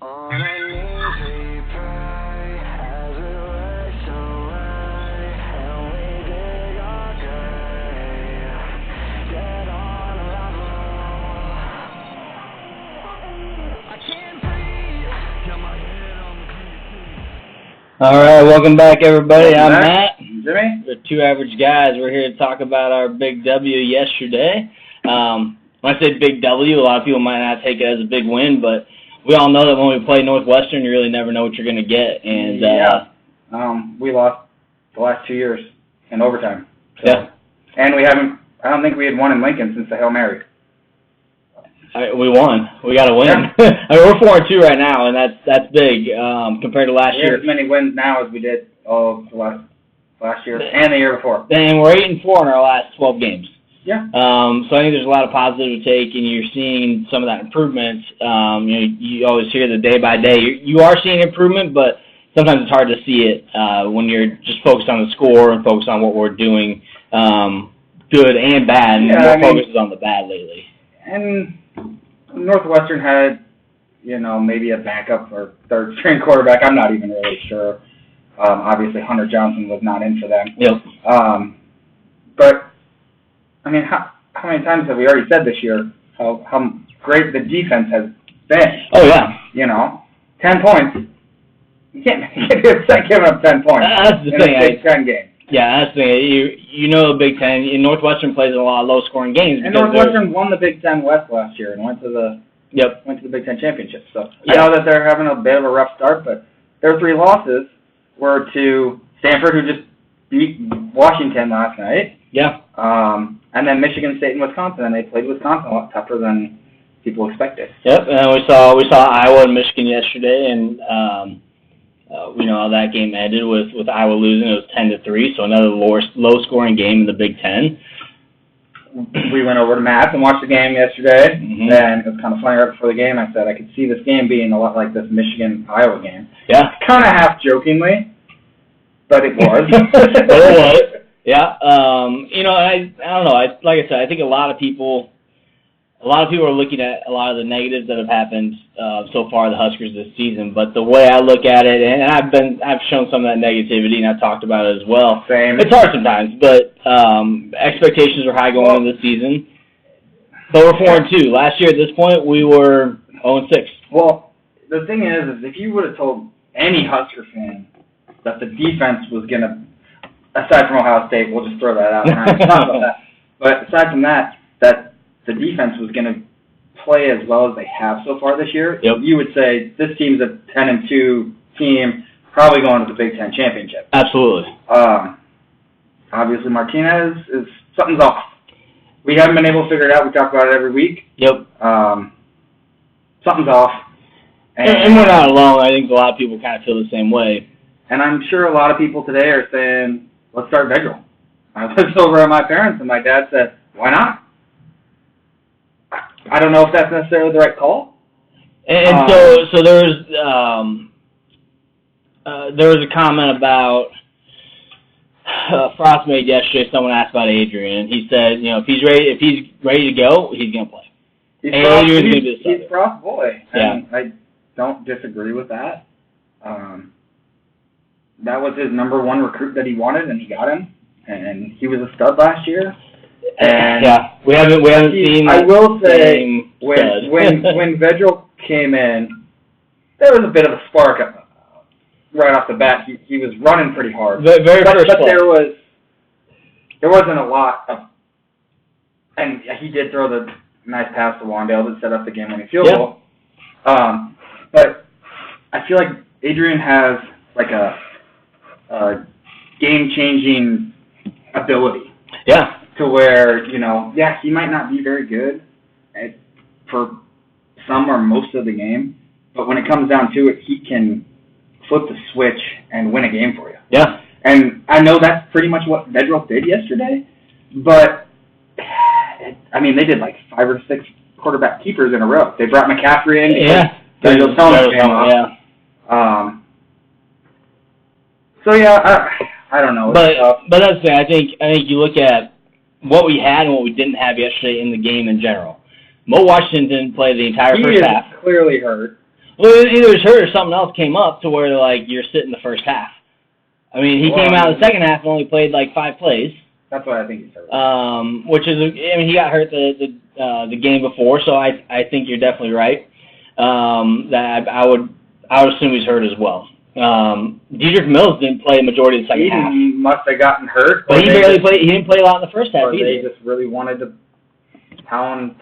On our knees we pray as we race away, and we dig our grave. Dead on arrival. I can't breathe. Got my head on the All right, welcome back, everybody. I'm Matt. Jimmy. We're two average guys. We're here to talk about our big W yesterday. When I say big W, a lot of people might not take it as a big win, but we all know that when we play Northwestern, you really never know what you're going to get. And we lost the last 2 years in overtime. So. Yeah. And I don't think we had won in Lincoln since the Hail Mary. We won. We got to win. Yeah. I mean, we're 4-2 right now, and that's big compared to last We year. have as many wins now as we did last year and the year before. And we're 8-4 in our last 12 games. Yeah. So I think there's a lot of positive to take, and you're seeing some of that improvement. You always hear the day by day. You are seeing improvement, but sometimes it's hard to see it when you're just focused on the score and focused on what we're doing, good and bad. And more focus is on the bad lately. And Northwestern had, maybe a backup or third string quarterback. I'm not even really sure. Obviously, Hunter Johnson was not in for them. Yep. But I mean, how many times have we already said this year how great the defense has been? Oh, yeah. 10 points. You can't give up 10 points that's the in thing. a Big Ten game. Yeah, that's the thing. You know the Big Ten. Northwestern plays in a lot of low-scoring games. And Northwestern won the Big Ten West last year and went to the Big Ten championship. So I know that they're having a bit of a rough start, but their 3 losses were to Stanford, who just beat Washington last night. Yeah. And then Michigan State and Wisconsin, and they played Wisconsin a lot tougher than people expected. Yep, and we saw Iowa and Michigan yesterday, and we know how that game ended with Iowa losing. It was 10-3, so another low-scoring game in the Big Ten. We went over to Matt's and watched the game yesterday, mm-hmm. and it was kind of funny right before the game. I said I could see this game being a lot like this Michigan-Iowa game. Yeah. Kind of half-jokingly, but it was. But it was. Yeah, I don't know. Like I said, I think a lot of people are looking at a lot of the negatives that have happened so far the Huskers this season. But the way I look at it, and I've shown some of that negativity, and I've talked about it as well. Same. It's hard sometimes, but expectations are high going into the season. But we're 4-2. Last year at this point, we were 0-6. Well, the thing is if you would have told any Husker fan that the defense was going to, aside from Ohio State, we'll just throw that out. We're not going to talk about that. But aside from that the defense was going to play as well as they have so far this year, you would say this team's a 10-2 team, probably going to the Big Ten championship. Absolutely. Obviously, Martinez is something's off. We haven't been able to figure it out. We talk about it every week. Yep. Something's off. And we're not alone. I think a lot of people kind of feel the same way. And I'm sure a lot of people today are saying, let's start Vedral. I was over at my parents, and my dad said, why not? I don't know if that's necessarily the right call. And so there was a comment about Frost made yesterday. Someone asked about Adrian, and he said, if he's ready to go, he's going to play. He's Frost boy, and I don't disagree with that. That was his number 1 recruit that he wanted, and he got him, and he was a stud last year. And we haven't seen. I will say when Vedral came in, there was a bit of a spark right off the bat. He was running pretty hard, but there wasn't a lot of, and he did throw the nice pass to Wandale that set up the game-winning field goal. But I feel like Adrian has like a game-changing ability. Yeah. To where, he might not be very good for some or most of the game, but when it comes down to it, he can flip the switch and win a game for you. Yeah. And I know that's pretty much what Vedral did yesterday, but, they did like 5 or 6 quarterback keepers in a row. They brought McCaffrey in because Vedral came off. I don't know. But that's the thing. I think you look at what we had and what we didn't have yesterday in the game in general. Mo Washington didn't play the entire first half. He is clearly hurt. Well, either it's hurt or something else came up to where, like, you're sitting the first half. I mean, he came out in the second half and only played, like, 5 plays. That's what I think he's hurt. Which is, I mean, he got hurt the game before, so I think you're definitely right. That I would assume he's hurt as well. Diedrich Mills didn't play a majority of the second half. He must have gotten hurt. But he barely played. He didn't play a lot in the first half or either. they just really wanted to pound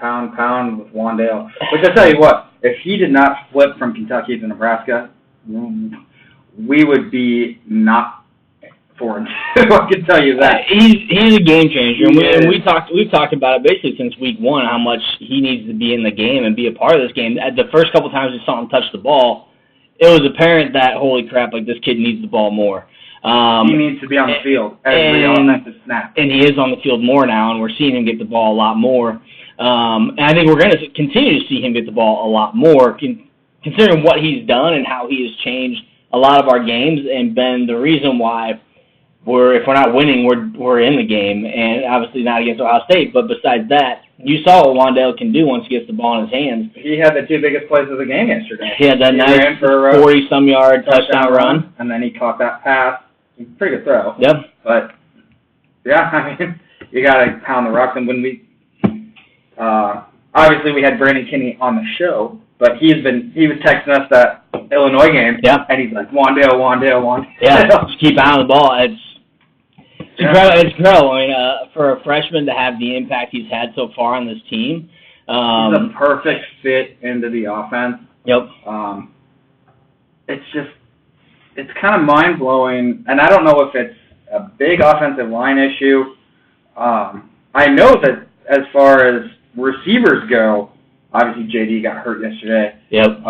with Wandale. Which I tell you what, if he did not flip from Kentucky to Nebraska, we would be not 4-2. I can tell you that. He's a game changer, and we've talked about it basically since week 1 how much he needs to be in the game and be a part of this game. The first couple times we saw him touch the ball, it was apparent that holy crap, like this kid needs the ball more. He needs to be on the field every offensive snap. And he is on the field more now, and we're seeing him get the ball a lot more. And I think we're going to continue to see him get the ball a lot more, considering what he's done and how he has changed a lot of our games and been the reason why if we're not winning, we're in the game, and obviously not against Ohio State. But besides that, you saw what Wandale can do once he gets the ball in his hands. He had the 2 biggest plays of the game yesterday. He had that nice 40-some yard touchdown run, and then he caught that pass. Pretty good throw. Yep. But yeah, I mean, you got to pound the rocks. And when we obviously we had Brandon Kinney on the show, but he was texting us that Illinois game, and he's like Wandale. Yeah, just keep eye on the ball. It's incredible. I mean, for a freshman to have the impact he's had so far on this team. He's a perfect fit into the offense. Yep. It's kind of mind-blowing, and I don't know if it's a big offensive line issue. I know that as far as receivers go, obviously JD got hurt yesterday. Yep.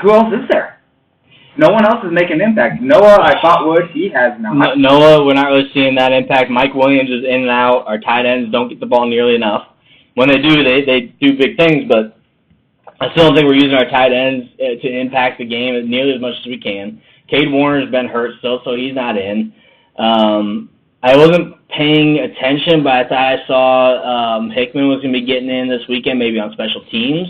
Who else is there? No one else is making an impact. Noah, I thought would. He has not. Noah, we're not really seeing that impact. Mike Williams is in and out. Our tight ends don't get the ball nearly enough. When they do, they do big things, but I still don't think we're using our tight ends to impact the game nearly as much as we can. Cade Warner's been hurt still, so he's not in. I wasn't paying attention, but I thought I saw Hickman was going to be getting in this weekend, maybe on special teams.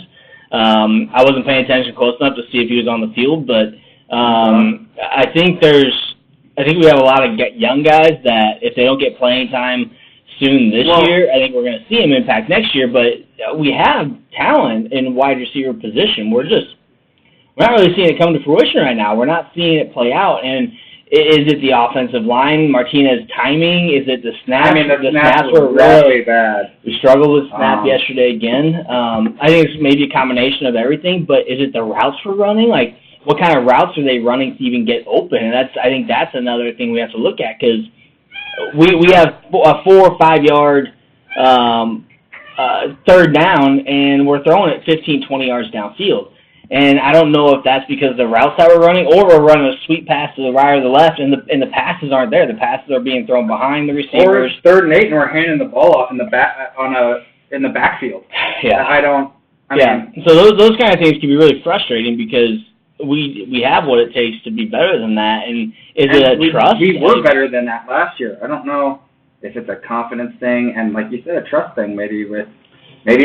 I wasn't paying attention close enough to see if he was on the field, but I think we have a lot of young guys that if they don't get playing time soon this year, I think we're going to see them impact next year. But we have talent in wide receiver position. We're not really seeing it come to fruition right now. We're not seeing it play out. And is it the offensive line, Martinez timing? Is it the snaps? I mean, the snaps were really bad. We struggled with snap yesterday again. I think it's maybe a combination of everything, but is it the routes we're running? Like, what kind of routes are they running to even get open? And I think that's another thing we have to look at, because we have a 4 or 5 yard third down, and we're throwing it 15, 20 yards downfield. And I don't know if that's because of the routes that we're running, or we're running a sweep pass to the right or the left, and the passes aren't there. The passes are being thrown behind the receivers. Or it's 3rd and 8, and we're handing the ball off in the backfield. Yeah. I mean, so those kind of things can be really frustrating, because we have what it takes to be better than that. And is it a trust? We were better than that last year. I don't know if it's a confidence thing, and like you said, a trust thing. Maybe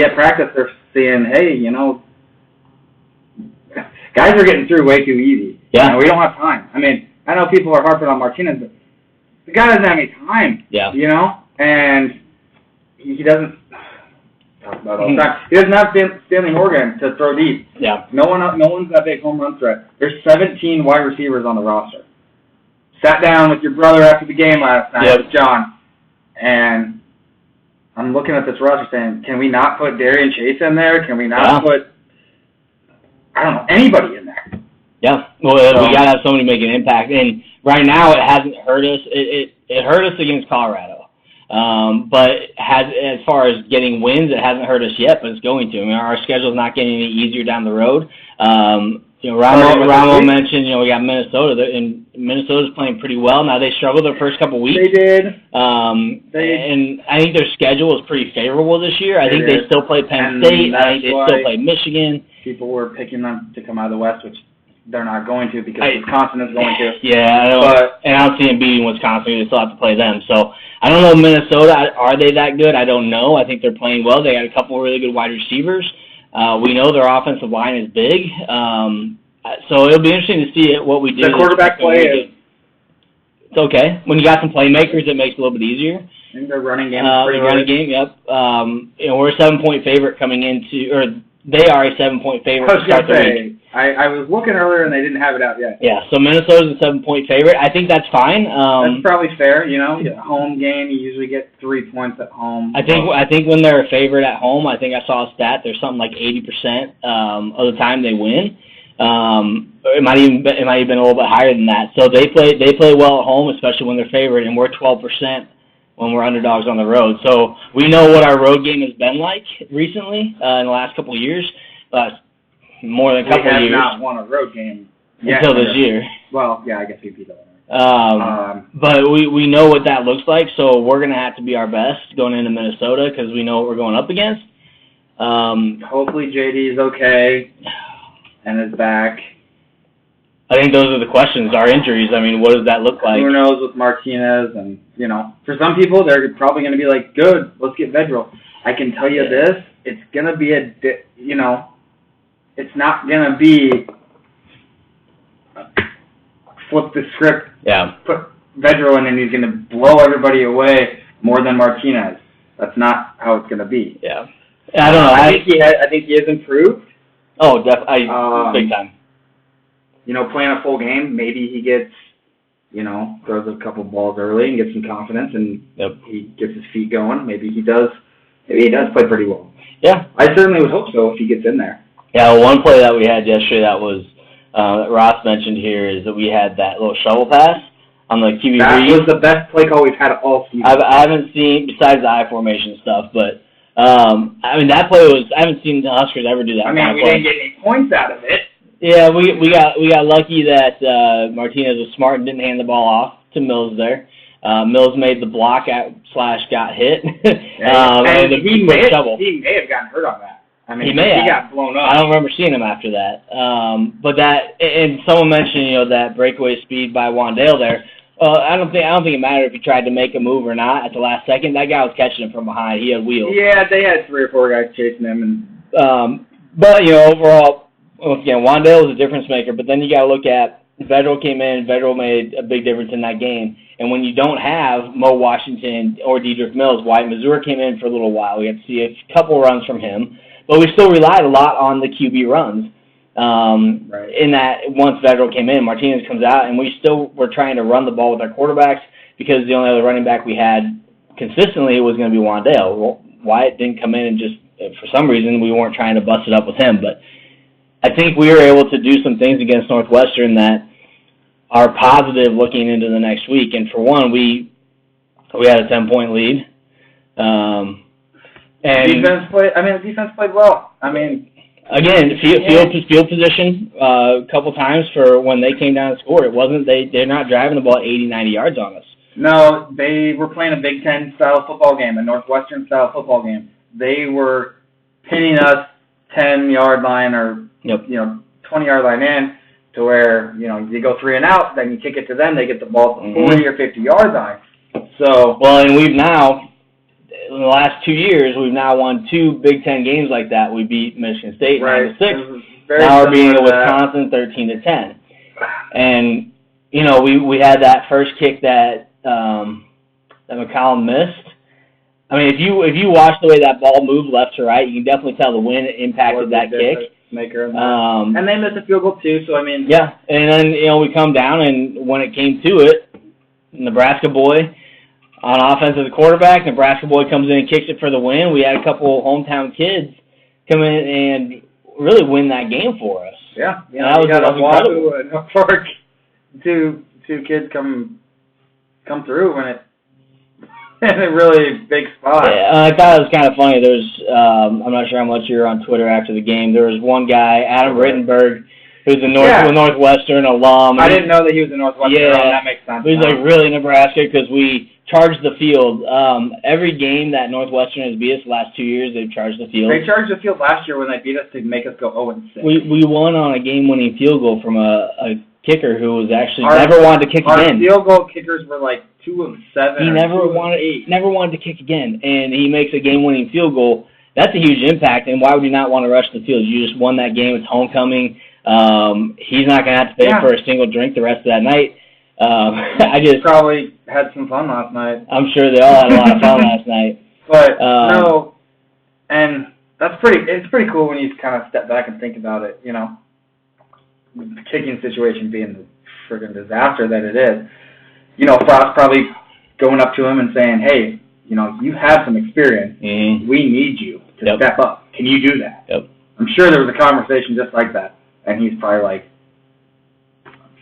at practice they're seeing, hey, guys are getting through way too easy. Yeah. We don't have time. I mean, I know people are harping on Martinez, but the guy doesn't have any time. Yeah. And he doesn't talk about all the time. He doesn't have Stanley Horgan to throw deep. Yeah. No one's that big home run threat. There's 17 wide receivers on the roster. Sat down with your brother after the game last night with John, and I'm looking at this roster saying, can we not put Darian Chase in there? Can we not put, I don't know, anybody in there? Yeah. Well, we got to have somebody make an impact. And right now it hasn't hurt us. It hurt us against Colorado. But as far as getting wins, it hasn't hurt us yet, but it's going to. I mean, our schedule's not getting any easier down the road. Ramo mentioned, we got Minnesota, and Minnesota's playing pretty well. Now, they struggled their first couple weeks. They did. And I think their schedule is pretty favorable this year. I think they still play Penn State. I think they still play Michigan. People were picking them to come out of the West, which they're not going to, because Wisconsin is going to. Yeah, I don't see them beating Wisconsin. They still have to play them. So I don't know Minnesota. Are they that good? I don't know. I think they're playing well. They got a couple of really good wide receivers. We know their offensive line is big. So it'll be interesting to see what we do. The quarterback play it's okay. When you got some playmakers, it makes it a little bit easier. And their running game is pretty good. Running game, yep. We're a 7-point favorite coming into, or they are a 7-point favorite to start the week. I was looking earlier and they didn't have it out yet. Yeah, so Minnesota's a 7-point favorite. I think that's fine. That's probably fair. Home game, you usually get 3 points at home. I think when they're a favorite at home, I think I saw a stat. There's something like 80% of the time they win. It might even been a little bit higher than that. So they play well at home, especially when they're favored, and we're 12% when we're underdogs on the road. So we know what our road game has been like recently in the last couple of years. More than a couple of years. We have not won a road game yet. Until this year. Well, yeah, I guess we beat them. But we know what that looks like, so we're going to have to be our best going into Minnesota because we know what we're going up against. Hopefully JD is okay and is back. I think those are the questions. Our injuries, I mean, what does that look like? Who knows with Martinez? And, for some people, they're probably going to be like, good, let's get Vedral. I can tell you this, it's going to be it's not going to be flip the script, put Vedral in, and he's going to blow everybody away more than Martinez. That's not how it's going to be. Yeah. I don't know. I think he has improved. Oh, definitely. Big time. Playing a full game, maybe he gets, throws a couple balls early and gets some confidence, and he gets his feet going. Maybe he does play pretty well. Yeah. I certainly would hope so if he gets in there. Yeah, one play that we had yesterday that was, that Ross mentioned here, is that we had that little shovel pass on the QB read. That was the best play call we've had all season. I haven't seen, besides the I formation stuff, but, that play was, I haven't seen the Huskers ever do that. We didn't get any points out of it. Yeah, we got lucky that Martinez was smart and didn't hand the ball off to Mills there. Mills made the block got hit. And he may have gotten hurt on that. He got blown up. I don't remember seeing him after that. But that, and someone mentioned, that breakaway speed by Wandale there. I don't think it mattered if he tried to make a move or not at the last second. That guy was catching him from behind. He had wheels. Yeah, they had 3 or 4 guys chasing him, and but overall, again, Wandale was a difference maker. But then you got to look at Vedral came in. Vedral made a big difference in that game. And when you don't have Mo Washington or Dedrick Mills, White Mazur came in for a little while. We got to see a couple runs from him. But we still relied a lot on the QB runs. In that, once Vedral came in, Martinez comes out, and we still were trying to run the ball with our quarterbacks because the only other running back we had consistently was going to be Wandale. Well, Wyatt didn't come in, and just for some reason we weren't trying to bust it up with him. But I think we were able to do some things against Northwestern that are positive looking into the next week. And for one, we had a 10-point lead. And the defense played well. Again, field position a couple times for when they came down and scored. It wasn't they're not driving the ball 80, 90 yards on us. No, they were playing a Big Ten style football game, a Northwestern style football game. They were pinning us 10-yard line or 20-yard line in to where you go 3 and out, then you kick it to them, they get the ball at the 40 or 50-yard line. So and we've now. In the last 2 years, we've now won 2 Big Ten games like that. We beat Michigan State 9-6. Now we're beating Wisconsin 13-10. And we had that first kick that McCollum missed. If you watch the way that ball moved left to right, you can definitely tell the wind impacted that kick. And they missed a field goal too. So yeah. And then we come down, and when it came to it, Nebraska boy. On offense as a quarterback, Nebraska boy comes in and kicks it for the win. We had a couple hometown kids come in and really win that game for us. Yeah, that was Wahoo and North Fork. Two kids come through in a really big spot. Yeah, I thought it was kind of funny. There's I'm not sure how much you were on Twitter after the game. There was one guy, Adam Rittenberg, who's a Northwestern alum. I didn't know that he was a Northwestern alum. That makes sense. He's really Nebraska because we charged the field. Every game that Northwestern has beat us the last 2 years, they've charged the field. They charged the field last year when they beat us to make us go 0-6. We won on a game-winning field goal from a kicker who was actually never wanted to kick again. Our field goal kickers were like 2 of 7. He never wanted to kick again, and he makes a game-winning field goal. that's a huge impact. And why would you not want to rush the field? You just won that game. It's homecoming. He's not going to have to pay for a single drink the rest of that night. I just probably had some fun last night. I'm sure they all had a lot of fun last night. But no, and it's pretty cool when you kind of step back and think about it. You know, the kicking situation being the friggin' disaster that it is. You know, Frost probably going up to him and saying, "Hey, you know, you have some experience. Mm-hmm. We need you to step up. Can you do that?" Yep. I'm sure there was a conversation just like that, and he's probably like,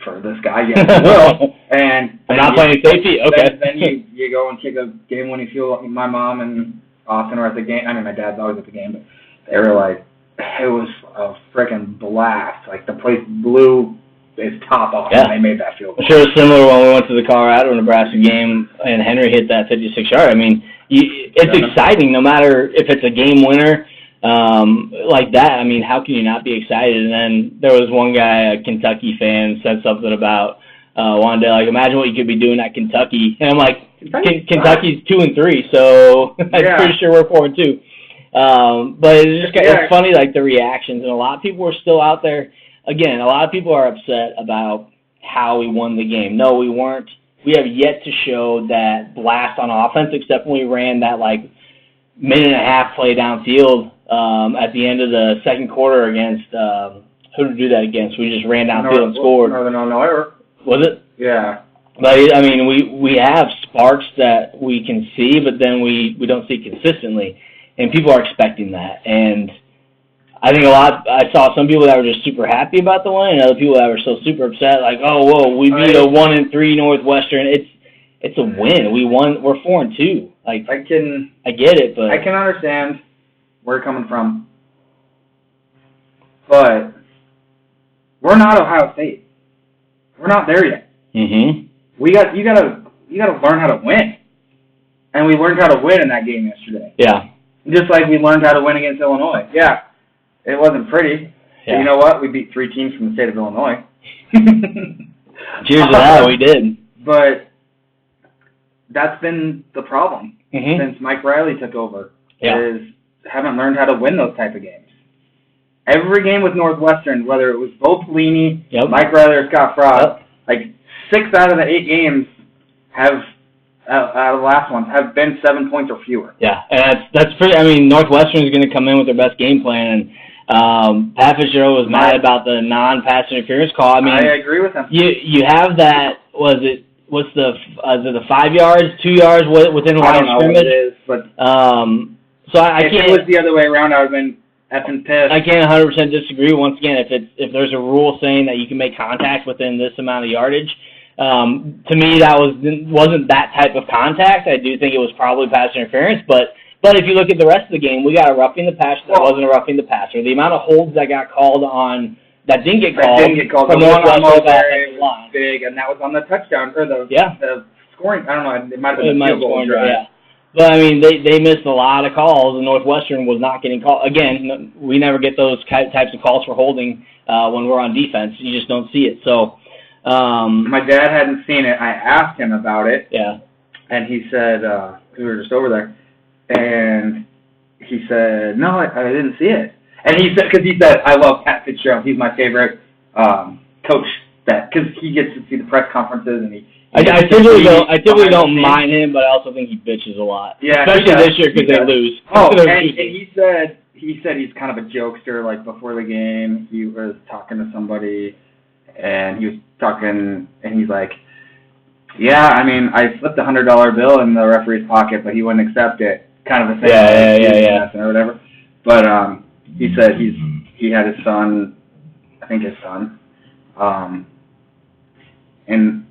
"For this guy, yes, I will." And I'm not playing safety. Okay. Then you go and kick a game-winning field goal. My mom and Austin were at the game. I mean, my dad's always at the game, but they were like, it was a freaking blast. Like, the place blew its top off when they made that field goal. I'm sure it was similar when we went to the Colorado-Nebraska game and Henry hit that 56-yard. I mean, it's exciting no matter if it's a game winner like that. I mean, how can you not be excited? And then there was one guy, a Kentucky fan, said something about one day, like, imagine what you could be doing at Kentucky. And I'm like, Kentucky's 2-3, so I'm pretty sure we're 4-2. But it's just it's funny, like, the reactions, and a lot of people are still out there. Again, a lot of people are upset about how we won the game. No, we weren't. We have yet to show that blast on offense, except when we ran that, like, minute-and-a-half play downfield at the end of the second quarter against who did we do that against? We just ran downfield and scored. Northern Illinois. Was it? Yeah. But, I mean, we have sparks that we can see, but then we don't see consistently. And people are expecting that. And I think I saw some people that were just super happy about the win, and other people that were so super upset, like, oh, whoa, we beat a 1-3 Northwestern. It's a win. We won. We're 4-2. Like, I get it, but I can understand where you're coming from. But we're not Ohio State. We're not there yet. Mm-hmm. You gotta learn how to win, and we learned how to win in that game yesterday. Yeah. Just like we learned how to win against Illinois. Yeah. It wasn't pretty. Yeah. But you know what? We beat 3 teams from the state of Illinois. Cheers to that, we did. But that's been the problem since Mike Riley took over, is haven't learned how to win those type of games. Every game with Northwestern, whether it was Bo Pelini, Mike Riley, or Scott Frost, like 6 out of the 8 games out of the last ones have been 7 points or fewer. Yeah, and that's pretty. I mean, Northwestern is going to come in with their best game plan, and Pat Fitzgerald was mad about the non-pass interference call. I mean, I agree with him. You have that. What's the 5 yards, 2 yards within the line of scrimmage? What it is, but so I if can't. It was the other way around, I would have been effing pissed. I can't 100% disagree. Once again, if there's a rule saying that you can make contact within this amount of yardage. To me, that wasn't that type of contact. I do think it was probably pass interference, but if you look at the rest of the game, we got a roughing the passer that wasn't a roughing the passer. The amount of holds that got called on that didn't get called. The one on Mulberry was big, and that was on the touchdown or the scoring. I don't know. It might have been the field goal drive. Yeah. But I mean, they missed a lot of calls, and Northwestern was not getting called. Again, we never get those types of calls for holding when we're on defense. You just don't see it. So. My dad hadn't seen it. I asked him about it. Yeah. And he said, we were just over there, and he said, no, I didn't see it. And he said, I love Pat Fitzgerald. He's my favorite coach, because he gets to see the press conferences, and I typically don't mind him, but I also think he bitches a lot. Yeah. Especially this year because they lose. Oh, and he said he's kind of a jokester. Like, before the game, he was talking to somebody, and he was talking, and he's like, yeah, I mean, I slipped a $100 bill in the referee's pocket, but he wouldn't accept it. Kind of a thing. Yeah. Or whatever. But he said he had his son, I think his son, and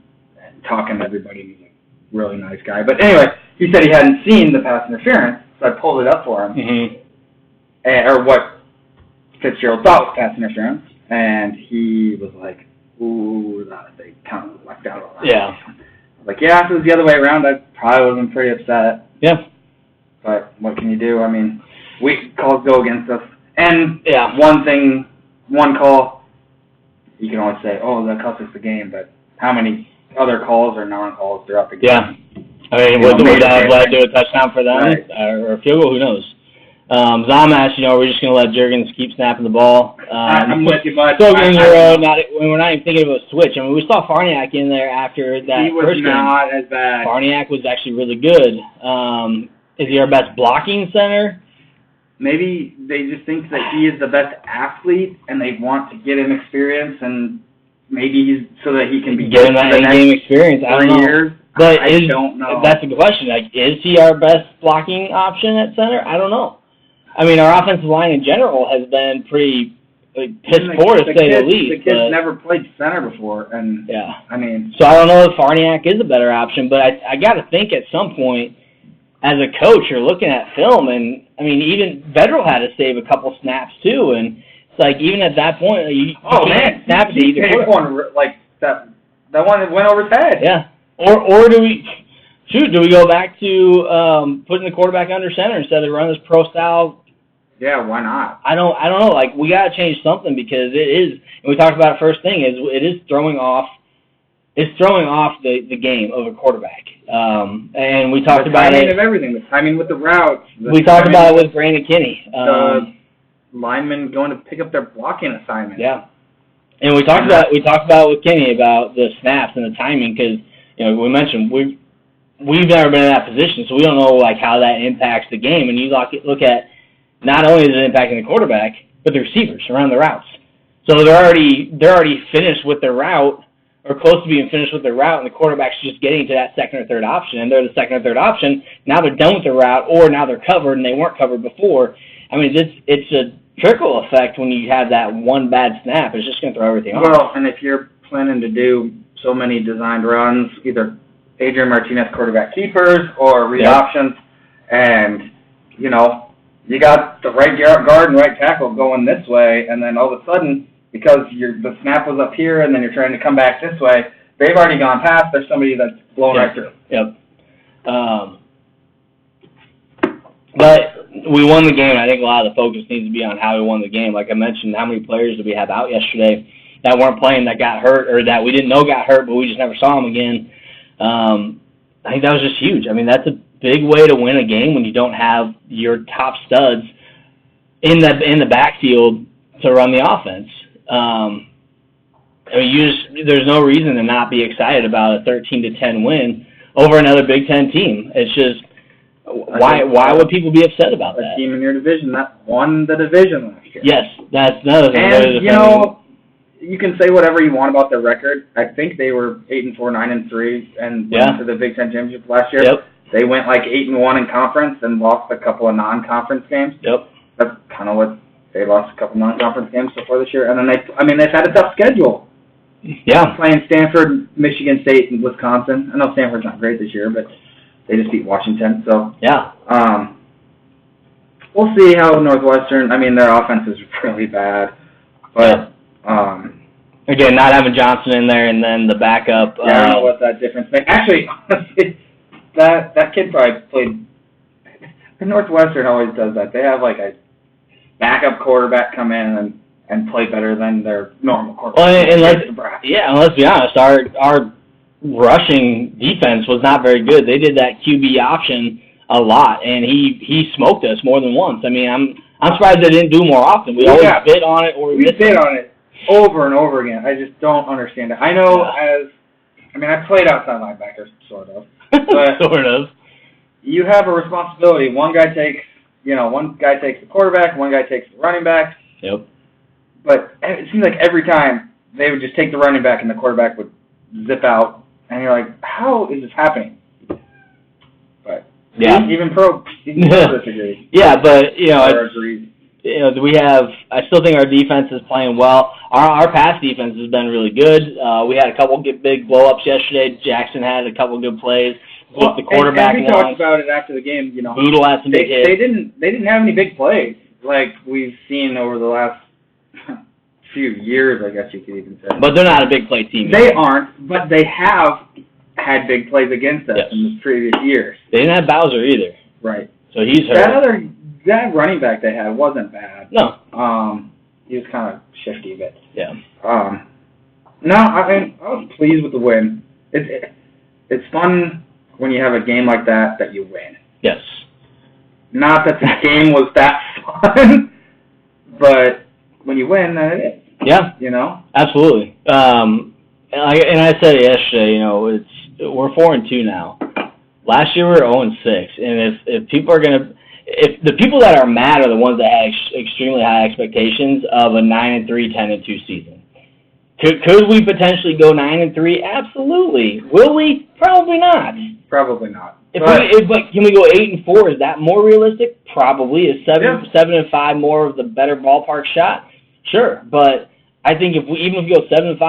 talking to everybody. He's a really nice guy. But anyway, he said he hadn't seen the pass interference, so I pulled it up for him. Mm-hmm. Or what Fitzgerald thought was pass interference, and he was like, ooh, they kind of lucked out on that. Yeah. Like, yeah, if it was the other way around, I probably would have been pretty upset. Yeah. But what can you do? I mean, calls go against us. And yeah, one call, you can always say, oh, that cost us the game, but how many other calls or non-calls throughout the game? Yeah. I mean, would that have led to a touchdown for them or a field goal? Who knows? Zamash, we're just going to let Juergens keep snapping the ball. I'm with you, bud. Still getting your own. We're not even thinking of a switch. I mean, we saw Farniak in there after that He was first not game. as bad. Farniak was actually really good. Is he our best blocking center? Maybe they just think that he is the best athlete, and they want to get him experience, and maybe he's so that he can be get him that in-game experience. I don't know. Years. But I don't know. That's a good question. Like, is he our best blocking option at center? I don't know. I mean, our offensive line in general has been pretty piss poor, to say the least. The kid's never played center before, and yeah. I mean, so I don't know if Farniak is a better option, but I got to think at some point, as a coach, you're looking at film, and I mean, even Vedral had to save a couple snaps too, and it's like even at that point, you can't snap to either quarterback. Like that one that went over his head. Yeah. Or do we go back to putting the quarterback under center instead of running this pro style? Yeah, why not? I don't know. Like, we got to change something because it is. And we talked about it first thing is it is throwing off. It's throwing off the game of a quarterback. And we talked about it. The timing of everything. The timing with the routes. We talked about it with Brandon Kinney. The linemen going to pick up their blocking assignment. Yeah. And we talked about it with Kinney about the snaps and the timing because. We mentioned we've never been in that position, so we don't know how that impacts the game. And you look at not only is it impacting the quarterback, but the receivers around the routes. So they're already finished with their route or close to being finished with their route, and the quarterback's just getting to that second or third option, and they're the second or third option. Now they're done with their route, or now they're covered and they weren't covered before. I mean, it's a trickle effect when you have that one bad snap. It's just going to throw everything off. Well, and if you're planning to do so many designed runs, either Adrian Martinez quarterback keepers or read options, and you got the right guard and right tackle going this way, and then all of a sudden, because the snap was up here, and then you're trying to come back this way, they've already gone past. There's somebody that's blown right through. Yep. But we won the game. I think a lot of the focus needs to be on how we won the game. Like I mentioned, how many players did we have out yesterday that weren't playing, that got hurt, or that we didn't know got hurt, but we just never saw them again. I think that was just huge. I mean, that's a big way to win a game when you don't have your top studs in the backfield to run the offense. I mean, there's no reason to not be excited about a 13-10 win over another Big Ten team. It's just why would people be upset about that? A team in your division that won the division last year. Yes, that's another thing. And you can say whatever you want about their record. I think they were 8-4, 9-3, and went to the Big Ten championship last year. Yep. They went 8-1 in conference and lost a couple of non-conference games. Yep. That's kind of what they lost, a couple of non-conference games so far this year. And then they've had a tough schedule. Yeah. Playing Stanford, Michigan State, and Wisconsin. I know Stanford's not great this year, but they just beat Washington. So yeah. We'll see how Northwestern. I mean, their offense is really bad, but. Again, not having Johnson in there, and then the backup. I don't know what that difference makes. Actually, that kid probably played. Northwestern always does that. They have a backup quarterback come in and play better than their normal quarterback. Well, and let's be honest, our rushing defense was not very good. They did that QB option a lot, and he smoked us more than once. I mean, I'm surprised they didn't do more often. We always bid on it, or we bid on it over and over again. I just don't understand it. I know I played outside linebacker, sort of. But sort of. You have a responsibility. One guy takes the quarterback, one guy takes the running back. Yep. But it seems like every time they would just take the running back and the quarterback would zip out, and you're like, how is this happening? But even pro disagree. Yeah, but I still think our defense is playing well. Our pass defense has been really good. We had a couple big blow-ups yesterday. Jackson had a couple good plays. With the quarterback and we talked about it after the game. Boodle had some big hits. They didn't have any big plays like we've seen over the last few years, I guess you could even say. But they're not a big play team. They aren't, but they have had big plays against us in the previous years. They didn't have Bowser either. Right. So he's hurt. That running back they had wasn't bad. No. He was kind of shifty, but yeah. No, I was pleased with the win. It's fun when you have a game like that you win. Yes. Not that the game was that fun, but when you win, then it is. Yeah. You know? Absolutely. And I said it yesterday, we're 4-2 now. Last year we were 0-6, and if people are gonna, if the people that are mad are the ones that had extremely high expectations of a 9-3, 10-2 season. Could we potentially go 9-3? Absolutely. Will we? Probably not. Probably not. But can we go 8-4? Is that more realistic? Probably. Is 7-5 more of the better ballpark shot? Sure. But I think if we go 7-5,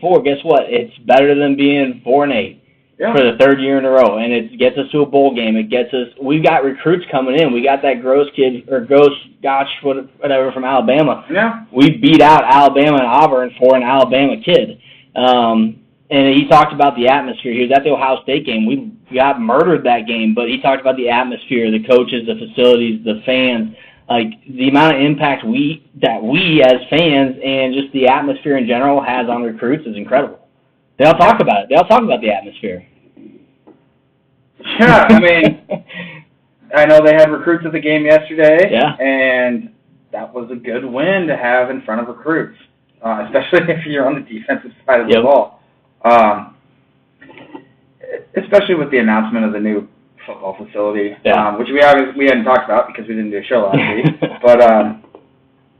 8-4, guess what? It's better than being 4-8 for the third year in a row, and it gets us to a bowl game. It gets us. We've got recruits coming in. We got that Gotch, whatever from Alabama. Yeah. We beat out Alabama and Auburn for an Alabama kid. And he talked about the atmosphere. He was at the Ohio State game. We got murdered that game, but he talked about the atmosphere, the coaches, the facilities, the fans, like the amount of impact we as fans and just the atmosphere in general has on recruits is incredible. They all talk about it. They all talk about the atmosphere. Yeah, I mean, I know they had recruits at the game yesterday, and that was a good win to have in front of recruits, especially if you're on the defensive side of the ball. Especially with the announcement of the new football facility, which we hadn't talked about because we didn't do a show last week. But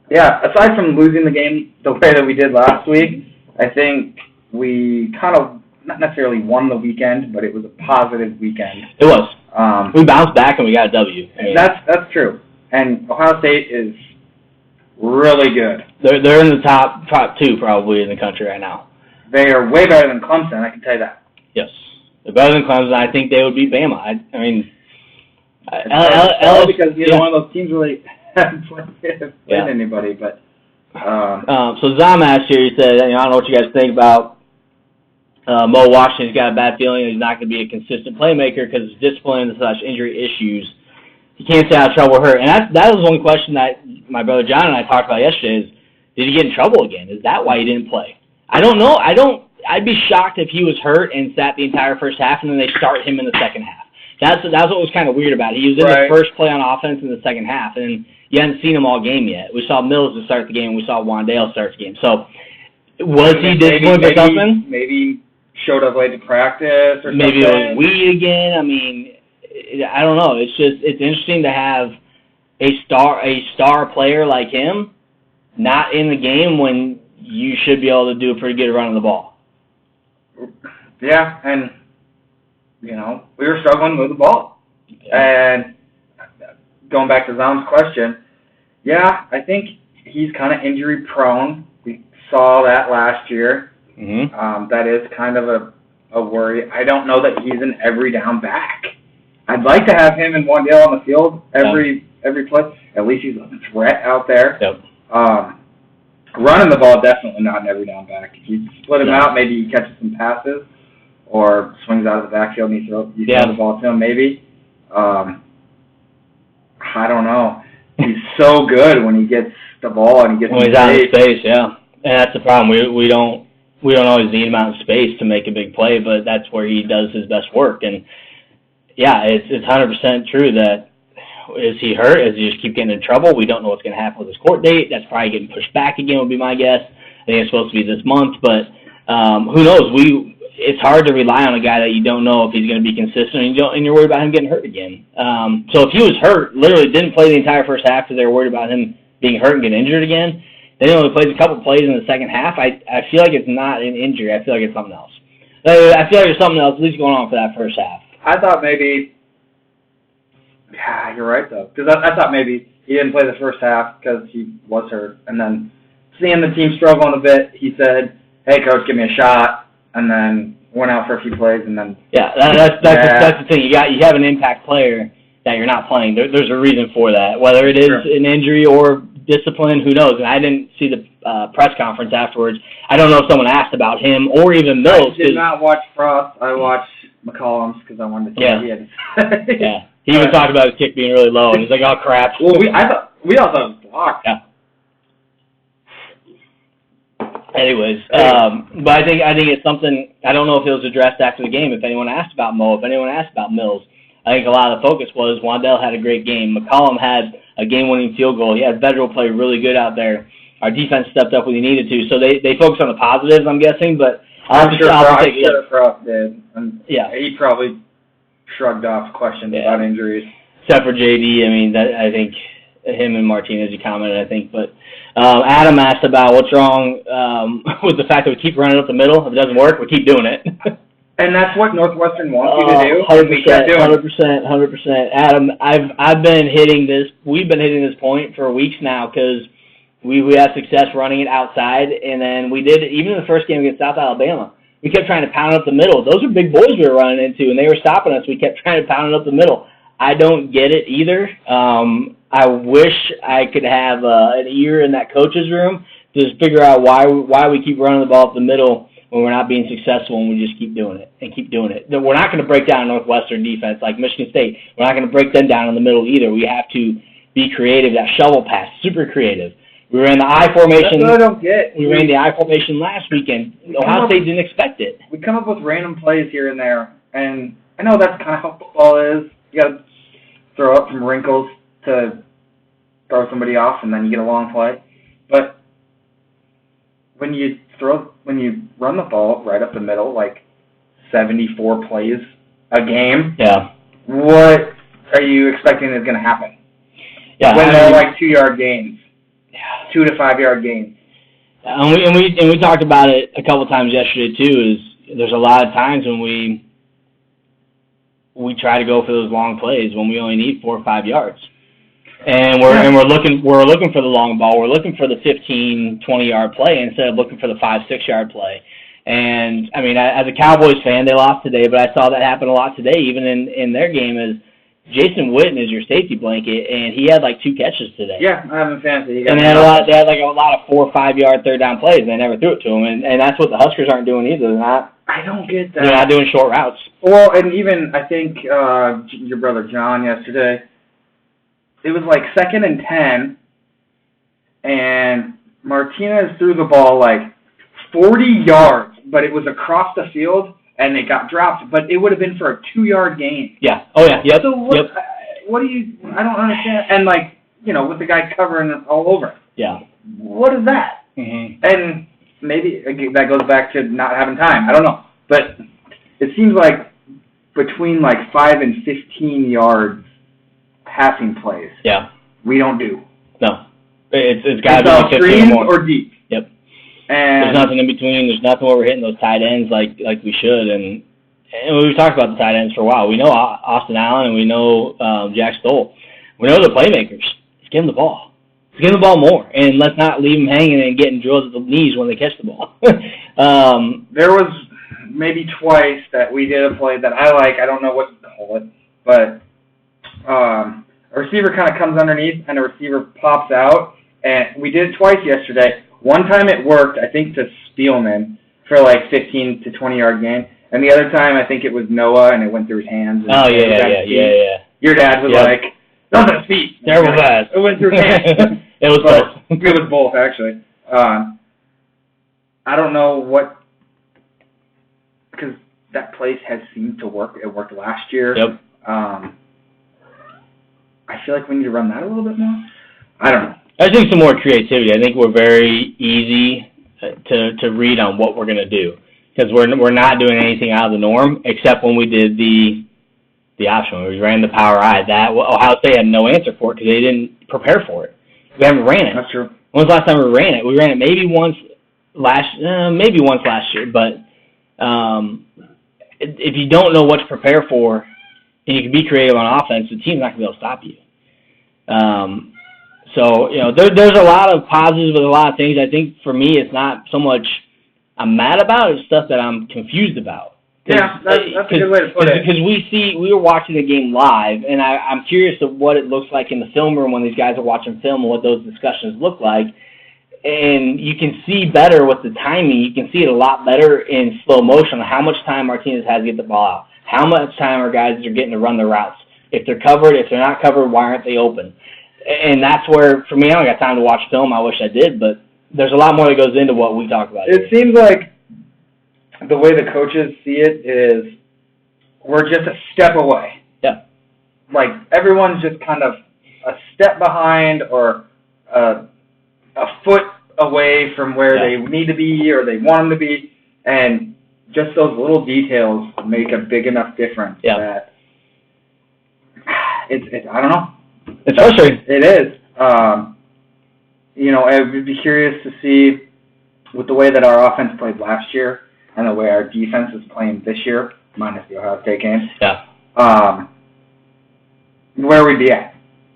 aside from losing the game the way that we did last week, I think we kind of not necessarily won the weekend, but it was a positive weekend. It was. We bounced back and we got a W. I mean, that's true. And Ohio State is really good. They're in the top two probably in the country right now. They are way better than Clemson, I can tell you that. Yes. They're better than Clemson. I think they would beat Bama. I mean, because neither one of those teams really haven't played anybody. But so Zom asked here. He said, I don't know what you guys think about Mo Washington. He's got a bad feeling he's not going to be a consistent playmaker because of discipline / injury issues. He can't stay out of trouble or hurt. And that was one question that my brother John and I talked about yesterday is, did he get in trouble again? Is that why he didn't play? I don't know. I'd be shocked if he was hurt and sat the entire first half and then they start him in the second half. That's what was kind of weird about it. He was in the first play on offense in the second half, and you hadn't seen him all game yet. We saw Mills to start the game. We saw Wandale start the game. So was he disappointed with something? Maybe showed up late to practice or maybe something. It was weed again. I mean, I don't know. It's interesting to have a star player like him not in the game when you should be able to do a pretty good run on the ball. Yeah, and we were struggling with the ball. And going back to Zom's question, I think he's kind of injury prone. We saw that last year. Mm-hmm. That is kind of a worry. I don't know that he's an every down back. I'd like to have him and Wandale on the field every play. At least he's a threat out there. Yep. Running the ball, definitely not an every down back. If you split him out, maybe he catches some passes or swings out of the backfield and you throw the ball to him, maybe. I don't know. He's so good when he gets the ball and he gets when he's out in space, and that's the problem. We don't always need him out in space to make a big play, but that's where he does his best work. And it's 100% true that is he hurt? Does he just keep getting in trouble? We don't know what's going to happen with his court date. That's probably getting pushed back again would be my guess. I think it's supposed to be this month, but who knows? It's hard to rely on a guy that you don't know if he's going to be consistent, and you're worried about him getting hurt again. So if he was hurt, literally didn't play the entire first half because they were worried about him being hurt and getting injured again, then he only plays a couple plays in the second half, I feel like it's not an injury. I feel like it's something else. I feel like there's something else at least going on for that first half. I thought maybe... Yeah, you're right, though. Because I thought maybe he didn't play the first half because he was hurt. And then seeing the team struggling a bit, he said, hey, coach, give me a shot. And then went out for a few plays. And then that's the thing. You have an impact player that you're not playing. There's a reason for that. Whether it is an injury or discipline, who knows? And I didn't see the press conference afterwards. I don't know if someone asked about him or even Mills. I did not watch Frost. I watched McCollum's because I wanted to see what he had to say. Yeah. He even talked about his kick being really low, and he's like, "Oh crap!" Well, we all thought it was blocked. Yeah. Anyways, but I think it's something. I don't know if it was addressed after the game. If anyone asked about Mo, if anyone asked about Mills, I think a lot of the focus was Wandell had a great game. McCollum had a game-winning field goal. He had Vedral play really good out there. Our defense stepped up when he needed to. So they focused on the positives, I'm guessing, but I'm sure Frost did. Yeah. He probably shrugged off questions about injuries. Except for JD, I mean, I think him and Martinez, you commented, I think. But Adam asked about what's wrong with the fact that we keep running up the middle. If it doesn't work, we keep doing it. And that's what Northwestern wants you to do. 100%. Adam, I've been hitting this. We've been hitting this point for weeks now because we had success running it outside, and then we did it even in the first game against South Alabama. We kept trying to pound up the middle. Those are big boys we were running into, and they were stopping us. We kept trying to pound it up the middle. I don't get it either. I wish I could have an ear in that coach's room to just figure out why we keep running the ball up the middle when we're not being successful, and we just keep doing it and keep doing it. We're not going to break down Northwestern defense like Michigan State. We're not going to break them down in the middle either. We have to be creative. That shovel pass, super creative. We ran the I formation. That's what I don't get. We ran the I formation last weekend. Ohio State didn't expect it. We come up with random plays here and there, and I know that's kind of how football is. You got to throw up some wrinkles to throw somebody off, and then you get a long play. But when you run the ball right up the middle, like 74 plays a game, what are you expecting is going to happen? Yeah, when they're like 2-yard gains, 2 to 5 yard gains. And we talked about it a couple times yesterday too. Is there's a lot of times when we try to go for those long plays when we only need 4 or 5 yards. And we're looking for the long ball. We're looking for the 15, 20-yard play instead of looking for the 5, 6-yard play. And I mean, as a Cowboys fan, they lost today, but I saw that happen a lot today, even in their game. Is Jason Witten is your safety blanket, and he had like 2 catches today. Yeah, I haven't fancy. And they had a lot of 4 or 5 yard third down plays, and they never threw it to him. And that's what the Huskers aren't doing either. I don't get that. They're not doing short routes. Well, and even I think your brother John yesterday. It was like 2nd and 10, and Martinez threw the ball like 40 yards, but it was across the field, and it got dropped. But it would have been for a 2-yard gain. Yeah. Oh, yeah. Yep. So what do you – I don't understand. And, like, you know, with the guy covering it all over. Yeah. What is that? Mm-hmm. And maybe that goes back to not having time. I don't know. But it seems like between, like, 5 and 15 yards, passing plays. Yeah. We don't do. No. It's got to be 15 screens or more. Or deep. Yep. And there's nothing in between. There's nothing where we're hitting those tight ends like we should. And we've talked about the tight ends for a while. We know Austin Allen and we know Jack Stoll. We know the playmakers. Just give them the ball. Just give them the ball more. And let's not leave them hanging and getting drilled at the knees when they catch the ball. There was maybe twice that we did a play that I like. I don't know what to call it. But a receiver kind of comes underneath and a receiver pops out. And we did it twice yesterday. One time it worked, I think, to Spielman for like 15 to 20-yard gain. And the other time, I think it was Noah, and it went through his hands. Oh, yeah. Your dad was like, "Those are feet." Terrible pass. It went through his hands. It was both. It was both, actually. I don't know what, because that place has seemed to work. It worked last year. Yep. I feel like we need to run that a little bit more. I don't know. I think some more creativity. I think we're very easy to read on what we're going to do because we're not doing anything out of the norm except when we did the option. We ran the power I. That Ohio State had no answer for it because they didn't prepare for it. We haven't ran it. That's true. When was the last time we ran it? We ran it maybe once last year. But if you don't know what to prepare for and you can be creative on offense, the team's not going to be able to stop you. So, you know, there's a lot of positives with a lot of things. I think for me it's not so much I'm mad about, it's stuff that I'm confused about. Yeah, that's a good way to put it. Because we were watching the game live, and I'm curious of what it looks like in the film room when these guys are watching film and what those discussions look like. And you can see better with the timing. You can see it a lot better in slow motion on how much time Martinez has to get the ball out, how much time our guys are getting to run their routes. If they're covered, if they're not covered, why aren't they open? And that's where, for me, I don't got time to watch film. I wish I did, but there's a lot more that goes into what we talk about. It seems like the way the coaches see it is we're just a step away. Yeah. like everyone's just kind of a step behind or a foot away from where they need to be or they want them to be, and just those little details make a big enough difference that it's I don't know. It's frustrating. It is. I would be curious to see with the way that our offense played last year and the way our defense is playing this year, minus the Ohio State game. Yeah. Where we'd be at.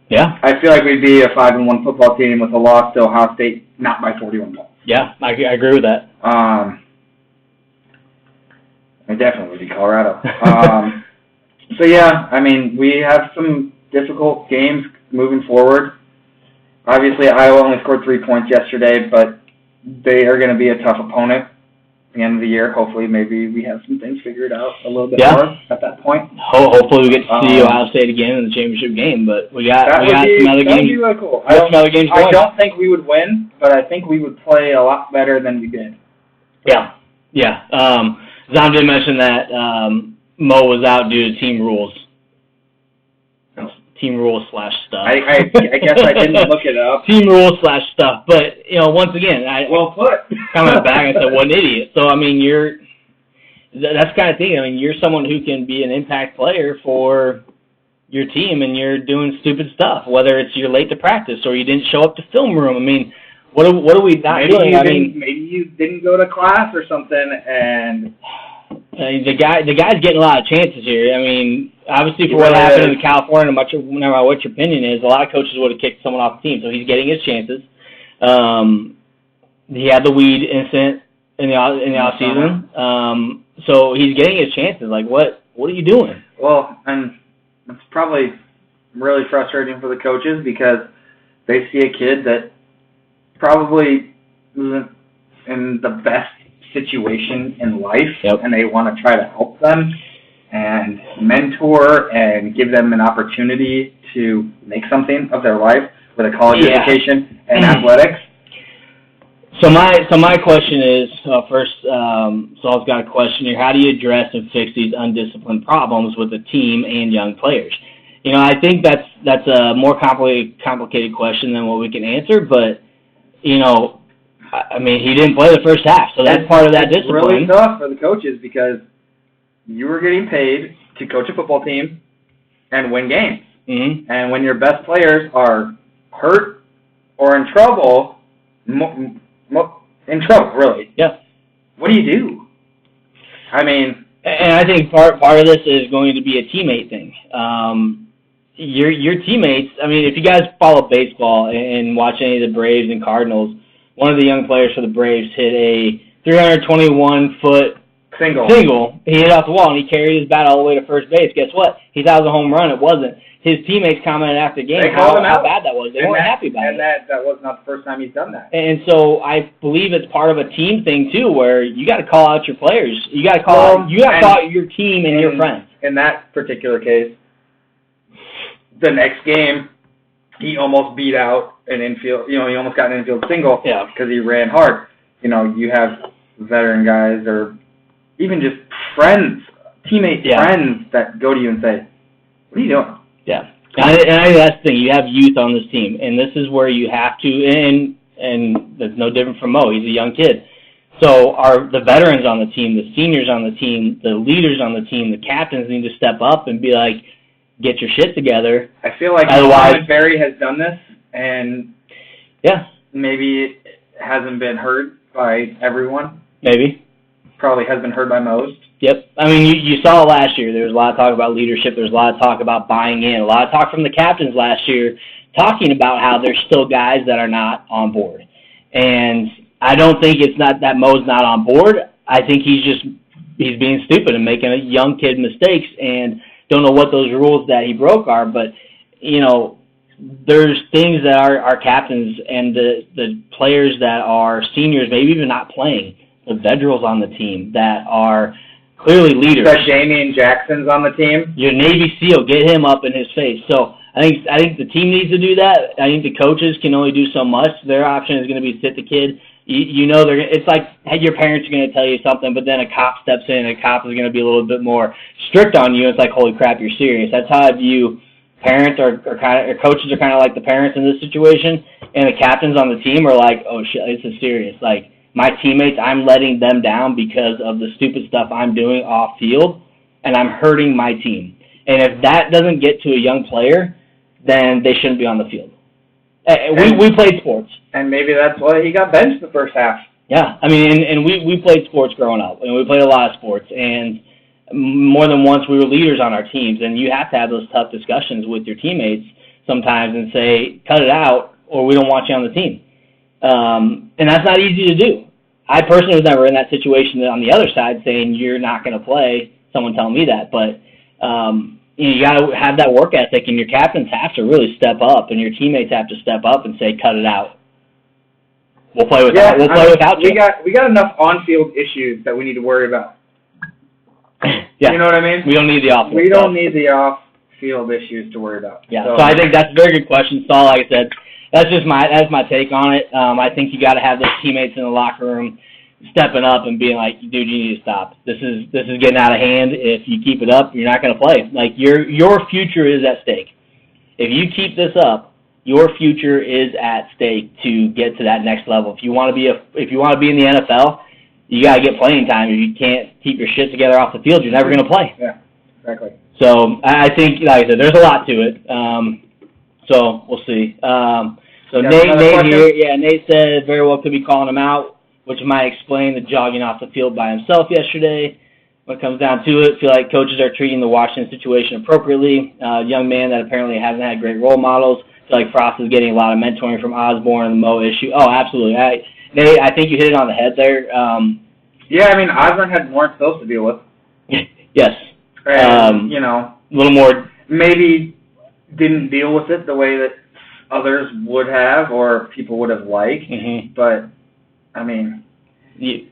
Yeah. I feel like we'd be a 5-1 football team with a loss to Ohio State, not by 41 points. Yeah, I agree with that. It definitely would be Colorado. So yeah, I mean, we have some difficult games moving forward. Obviously, Iowa only scored 3 points yesterday, but they are going to be a tough opponent at the end of the year. Hopefully, maybe we have some things figured out a little bit more at that point. Hopefully, we get to see Ohio State again in the championship game, but we got some other games. That would be really cool. I don't think we would win, but I think we would play a lot better than we did. Yeah. Zom did mention that Mo was out due to team rules. Team rules / stuff. I guess I didn't look it up. Team rules / stuff. But, once again, well put. Coming back, I said, what an idiot. So, I mean, that's the kind of thing. I mean, you're someone who can be an impact player for your team, and you're doing stupid stuff, whether it's you're late to practice or you didn't show up to film room. I mean, what are we not doing? Maybe you didn't go to class or something, and the guy's getting a lot of chances here. I mean, obviously for what happened in California, no matter what your opinion is, a lot of coaches would have kicked someone off the team. So he's getting his chances. He had the weed incident in the off season, so he's getting his chances. Like, what are you doing? Well, and it's probably really frustrating for the coaches because they see a kid that probably isn't in the best situation in life, and they want to try to help them and mentor and give them an opportunity to make something of their life with a college education and athletics. So my question is, first, Saul's got a question here. How do you address and fix these undisciplined problems with the team and young players? I think that's a more complicated question than what we can answer, but, I mean, he didn't play the first half, so that's part of that discipline. It's really tough for the coaches because you were getting paid to coach a football team and win games. Mm-hmm. And when your best players are hurt or in trouble, really. Yeah. What do you do? I mean, and I think part of this is going to be a teammate thing. Your teammates. I mean, if you guys follow baseball and watch any of the Braves and Cardinals, one of the young players for the Braves hit a 321-foot single. He hit off the wall, and he carried his bat all the way to first base. Guess what? He thought it was a home run. It wasn't. His teammates commented after the game how bad that was. They weren't happy about it. And that was not the first time he's done that. And so I believe it's part of a team thing, too, where you got to call out your players. You got to call out your team and your friends. In that particular case, the next game, he almost beat out an infield. He almost got an infield single because he ran hard. You have veteran guys or even just friends, friends that go to you and say, "What are you doing?" Yeah, and I think that's the thing. You have youth on this team, and this is where you have to. And that's no different from Mo. He's a young kid. So the veterans on the team, the seniors on the team, the leaders on the team, the captains need to step up and be like, get your shit together. I feel like Mohamed Berry has done this, and maybe it hasn't been heard by everyone. Maybe. Probably has been heard by most. Yep. I mean, you saw last year. There was a lot of talk about leadership. There was a lot of talk about buying in. A lot of talk from the captains last year talking about how there's still guys that are not on board. And I don't think it's not that Mo's not on board. I think he's being stupid and making a young kid mistakes and don't know what those rules that he broke are. But, there's things that our captains and the players that are seniors, maybe even not playing, the veterans on the team that are clearly leaders. That Damian Jackson's on the team. Your Navy SEAL, get him up in his face. So I think the team needs to do that. I think the coaches can only do so much. Their option is going to be sit the kid. It's like your parents are going to tell you something, but then a cop steps in and a cop is going to be a little bit more strict on you. It's like, holy crap, you're serious. That's how I view parents or coaches are kind of like the parents in this situation, and the captains on the team are like, oh shit, this is serious. Like, my teammates, I'm letting them down because of the stupid stuff I'm doing off field, and I'm hurting my team. And if that doesn't get to a young player, then they shouldn't be on the field. We played sports. And maybe that's why he got benched the first half. Yeah, I mean, and we played sports growing up, and we played a lot of sports, and more than once we were leaders on our teams, and you have to have those tough discussions with your teammates sometimes and say, cut it out, or we don't want you on the team. And that's not easy to do. I personally was never in that situation on the other side saying you're not going to play, someone telling me that, but you got to have that work ethic, and your captains have to really step up, and your teammates have to step up and say, cut it out. We'll play without. We'll play without you. We got enough on-field issues that we need to worry about. Yeah. You know what I mean? We don't need the off-field. We don't need the off-field issues to worry about. Yeah. So I think that's a very good question, Saul. Like I said, that's my take on it. I think you got to have those teammates in the locker room stepping up and being like, dude, you need to stop. This is getting out of hand. If you keep it up, you're not going to play. Like, your future is at stake. If you keep this up, your future is at stake to get to that next level. If you want to be in the NFL, you got to get playing time. If you can't keep your shit together off the field, you're never going to play. Yeah, exactly. So I think, like I said, there's a lot to it. So we'll see. So Nate said very well could be calling him out, which might explain the jogging off the field by himself yesterday. When it comes down to it, I feel like coaches are treating the Washington situation appropriately. Young man that apparently hasn't had great role models. I feel like Frost is getting a lot of mentoring from Osborne and the Mo issue. Oh, absolutely. Nate, I think you hit it on the head there. Yeah, I mean, Osborne had more himself to deal with. Yes. And, a little more. Maybe didn't deal with it the way that others would have or people would have liked. Mm-hmm. But, I mean, you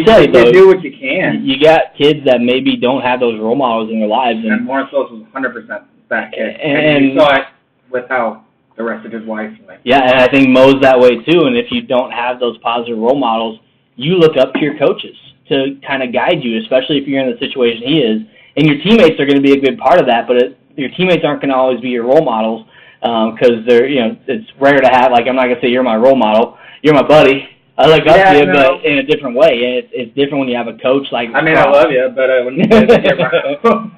say, though, you do what you can. You got kids that maybe don't have those role models in their lives. And Lawrence Phillips was 100% that kid. And you saw it with how the rest of his life went. Yeah, and I think Mo's that way too. And if you don't have those positive role models, you look up to your coaches to kind of guide you, especially if you're in the situation he is. And your teammates are going to be a good part of that, but your teammates aren't going to always be your role models because they're, it's rare to have, like, I'm not going to say you're my role model, you're my buddy. I look up to you, but in a different way. And it's different when you have a coach like. I mean, I love you, but I wouldn't say you're my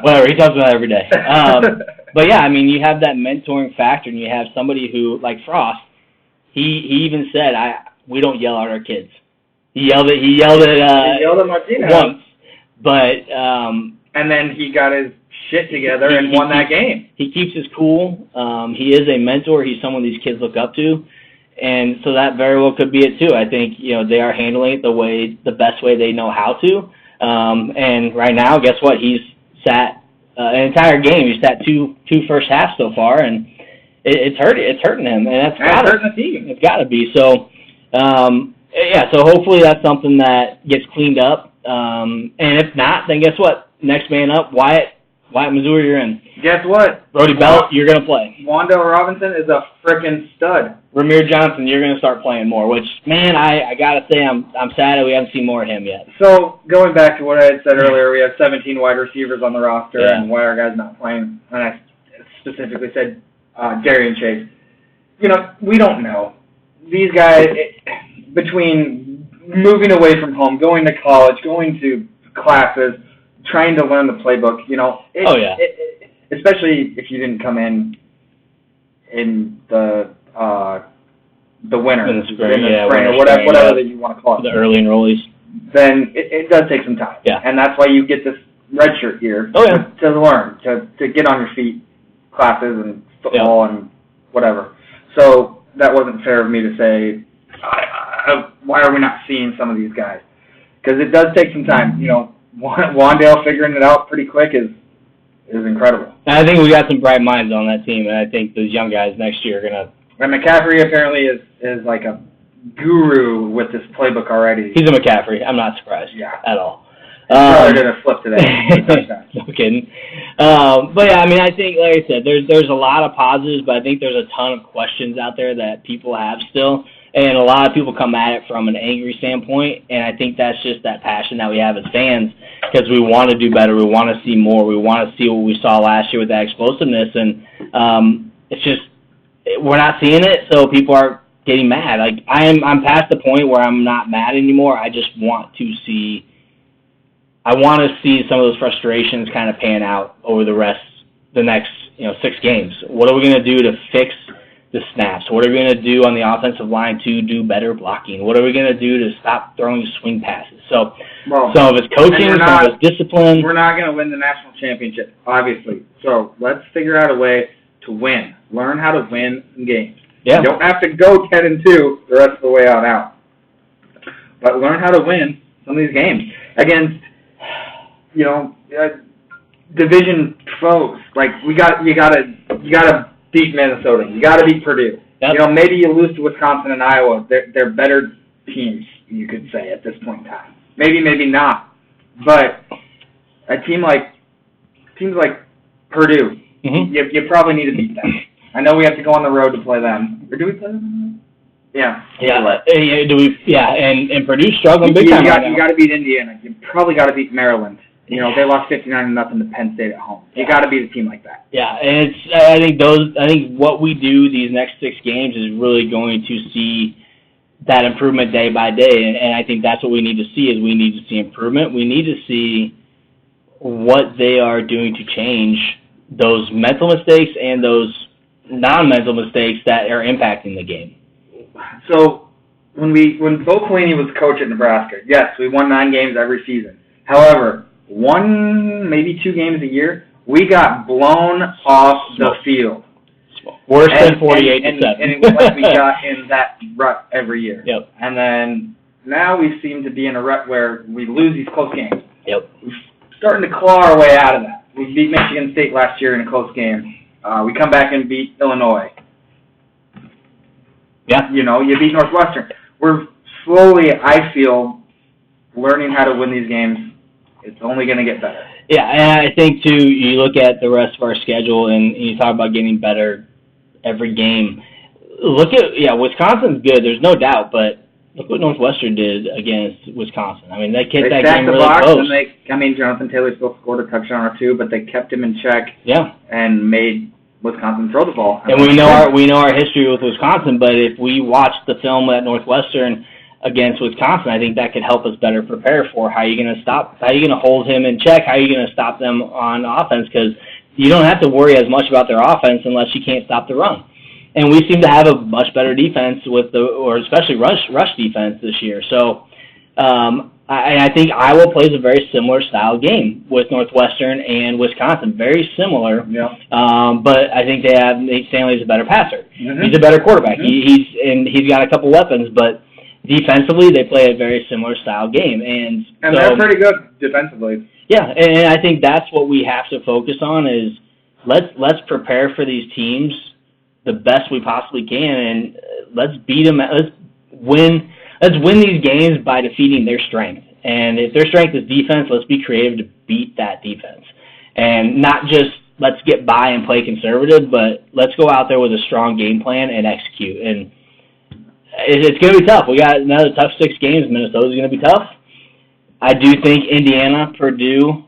whatever, he tells me that every day. But yeah, I mean, you have that mentoring factor, and you have somebody who, like Frost, he even said, we don't yell at our kids. He yelled at Martinez once, but and then he got his shit together and won that game. He keeps his cool. He is a mentor. He's someone these kids look up to, and so that very well could be it too. I think they are handling it the best way they know how to. And right now, guess what? He's sat an entire game. He's sat two first halves so far, and it's hurting him, and it's hurting the team. It's got to be so. So hopefully that's something that gets cleaned up. And if not, then guess what? Next man up, Wyatt Missouri, you're in. Guess what? Brody Belt, you're going to play. Wandale Robinson is a frickin' stud. Ramir Johnson, you're going to start playing more, which, man, I got to say I'm sad that we haven't seen more of him yet. So, going back to what I had said earlier, we have 17 wide receivers on the roster, and why are guys not playing? And I specifically said Darian Chase. We don't know. These guys, between moving away from home, going to college, going to classes, trying to learn the playbook, especially if you didn't come in the winter, in the spring, or whatever that you want to call it, the early enrollees, then it does take some time. Yeah. And that's why you get this redshirt year to learn, to get on your feet, classes and football and whatever. So that wasn't fair of me to say, why are we not seeing some of these guys? Because it does take some time. Wandale figuring it out pretty quick is incredible. And I think we got some bright minds on that team, and I think those young guys next year are going to... And McCaffrey apparently is like a guru with this playbook already. He's a McCaffrey. I'm not surprised at all. Probably going to flip today. No kidding. But yeah, I mean, I think, like I said, there's a lot of positives, but I think there's a ton of questions out there that people have still. And a lot of people come at it from an angry standpoint, and I think that's just that passion that we have as fans because we want to do better. We want to see more. We want to see what we saw last year with that explosiveness, and it's just we're not seeing it, so people are getting mad. Like I'm past the point where I'm not mad anymore. I just want to see. I want to see some of those frustrations kind of pan out over the next 6 games. What are we going to do to fix the snaps? What are we going to do on the offensive line to do better blocking? What are we going to do to stop throwing swing passes? So some of it's coaching, some of it's discipline. We're not going to win the national championship, obviously. So let's figure out a way to win. Learn how to win some games. Yeah. You don't have to go 10-2 the rest of the way on out. But learn how to win some of these games against, division foes. Like you gotta beat Minnesota. You gotta beat Purdue. Yep. Maybe you lose to Wisconsin and Iowa. They're better teams, you could say, at this point in time. Maybe not. But teams like Purdue, you probably need to beat them. I know we have to go on the road to play them. Or do we play them? Yeah. And Purdue's struggling big time right now. You got to beat Indiana. You probably got to beat Maryland. They lost 59-0 to Penn State at home. You got to beat a team like that. Yeah, and I think what we do these next 6 games is really going to see that improvement day by day, and I think that's what we need to see. Is we need to see improvement. We need to see what they are doing to change those mental mistakes and those non-mental mistakes that are impacting the game. So when Bo Pelini was coach at Nebraska, yes, we won 9 games every season. However, 1, maybe 2 games a year, we got blown off the field. Worse than 48-7. And it was like we got in that rut every year. Yep. And then now we seem to be in a rut where we lose these close games. Yep. We're starting to claw our way out of that. We beat Michigan State last year in a close game. We come back and beat Illinois. Yeah. You beat Northwestern. We're slowly, I feel, learning how to win these games. It's only going to get better. Yeah, and I think, too, you look at the rest of our schedule and you talk about getting better every game. Wisconsin's good, there's no doubt, but look what Northwestern did against Wisconsin. I mean, they kept that game really close. And Jonathan Taylor still scored a touchdown or 2, but they kept him in check. Yeah. And made Wisconsin throw the ball. And we know our history with Wisconsin, but if we watch the film at Northwestern against Wisconsin, I think that could help us better prepare for how you're going to hold him in check, how you're going to stop them on offense, because you don't have to worry as much about their offense unless you can't stop the run. And we seem to have a much better defense especially rush defense this year. So I think Iowa plays a very similar style game with Northwestern and Wisconsin, very similar. Yeah. But I think Nate Stanley's a better passer. Mm-hmm. He's a better quarterback. Mm-hmm. He's got a couple weapons, but defensively they play a very similar style game, and they're pretty good defensively. Yeah, and I think that's what we have to focus on is let's prepare for these teams the best we possibly can, and let's beat them. Let's win these games by defeating their strength. And if their strength is defense, let's be creative to beat that defense, and not just let's get by and play conservative, but let's go out there with a strong game plan and execute. And it's going to be tough. We got another tough 6 games. Minnesota's going to be tough. I do think Indiana, Purdue,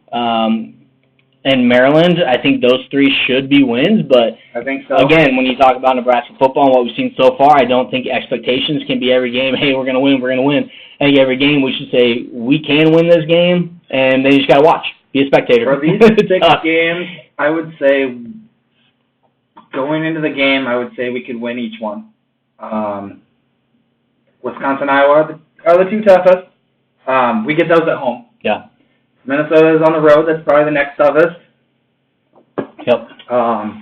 and Maryland, I think those 3 should be wins. But I think so. Again, when you talk about Nebraska football and what we've seen so far, I don't think expectations can be every game, hey, we're going to win. I think every game we should say we can win this game, and then you just got to watch. Be a spectator. For these 6 games, I would say going into the game, I would say we could win each one. Wisconsin, Iowa are the 2 toughest. We get those at home. Yeah. Minnesota is on the road. That's probably the next toughest. Yep. I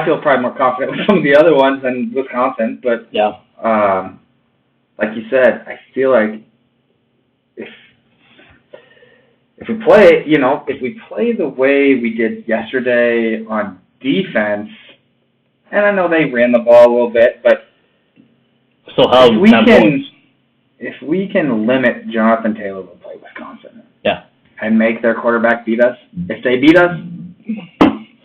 feel probably more confident with some of the other ones than Wisconsin, but yeah. Like you said, I feel like if we play, if we play the way we did yesterday on defense, and I know they ran the ball a little bit, but so if we can limit Jonathan Taylor to play Wisconsin, yeah, and make their quarterback beat us, if they beat us,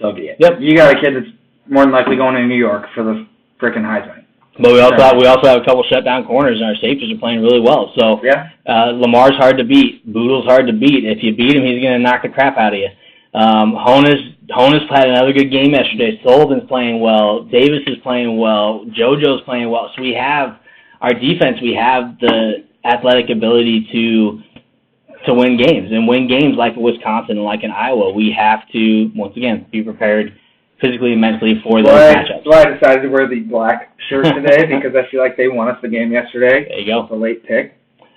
so be it. Yep. You got a kid that's more than likely going to New York for the frickin' Heisman. But we also have a couple shutdown corners, and our safeties are playing really well. So Yeah. Lamar's hard to beat. Boodle's hard to beat. If you beat him, he's going to knock the crap out of you. Honus had another good game yesterday. Sullivan's playing well. Davis is playing well. JoJo's playing well. So we have our defense. We have the athletic ability to win games, and win games like in Wisconsin and like in Iowa. We have to, once again, be prepared physically and mentally for those matchups. That's why I decided to wear the black shirt today, because I feel like they won us the game yesterday. There you go. It's a late pick.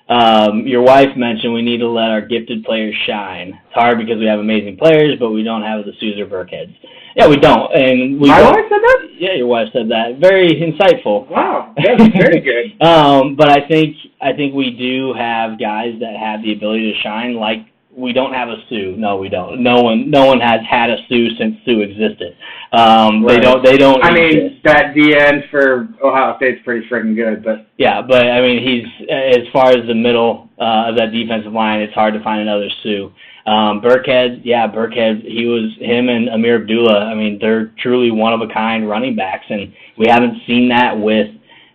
Your wife mentioned we need to let our gifted players shine. It's hard because we have amazing players, but we don't have the Sousa Burkheads. Yeah, we don't. And My wife said that? Yeah, your wife said that. Very insightful. Wow, that's very good. But I think we do have guys that have the ability to shine. Like, we don't have a Sue. No, we don't. No one has had a Sue since Sue existed. Right. They don't. I mean, that DN for Ohio State's pretty freaking good, but yeah, but I mean, he's as far as the middle of that defensive line, it's hard to find another Sue. Burkhead, him and Amir Abdullah. I mean, they're truly one of a kind running backs, and we haven't seen that with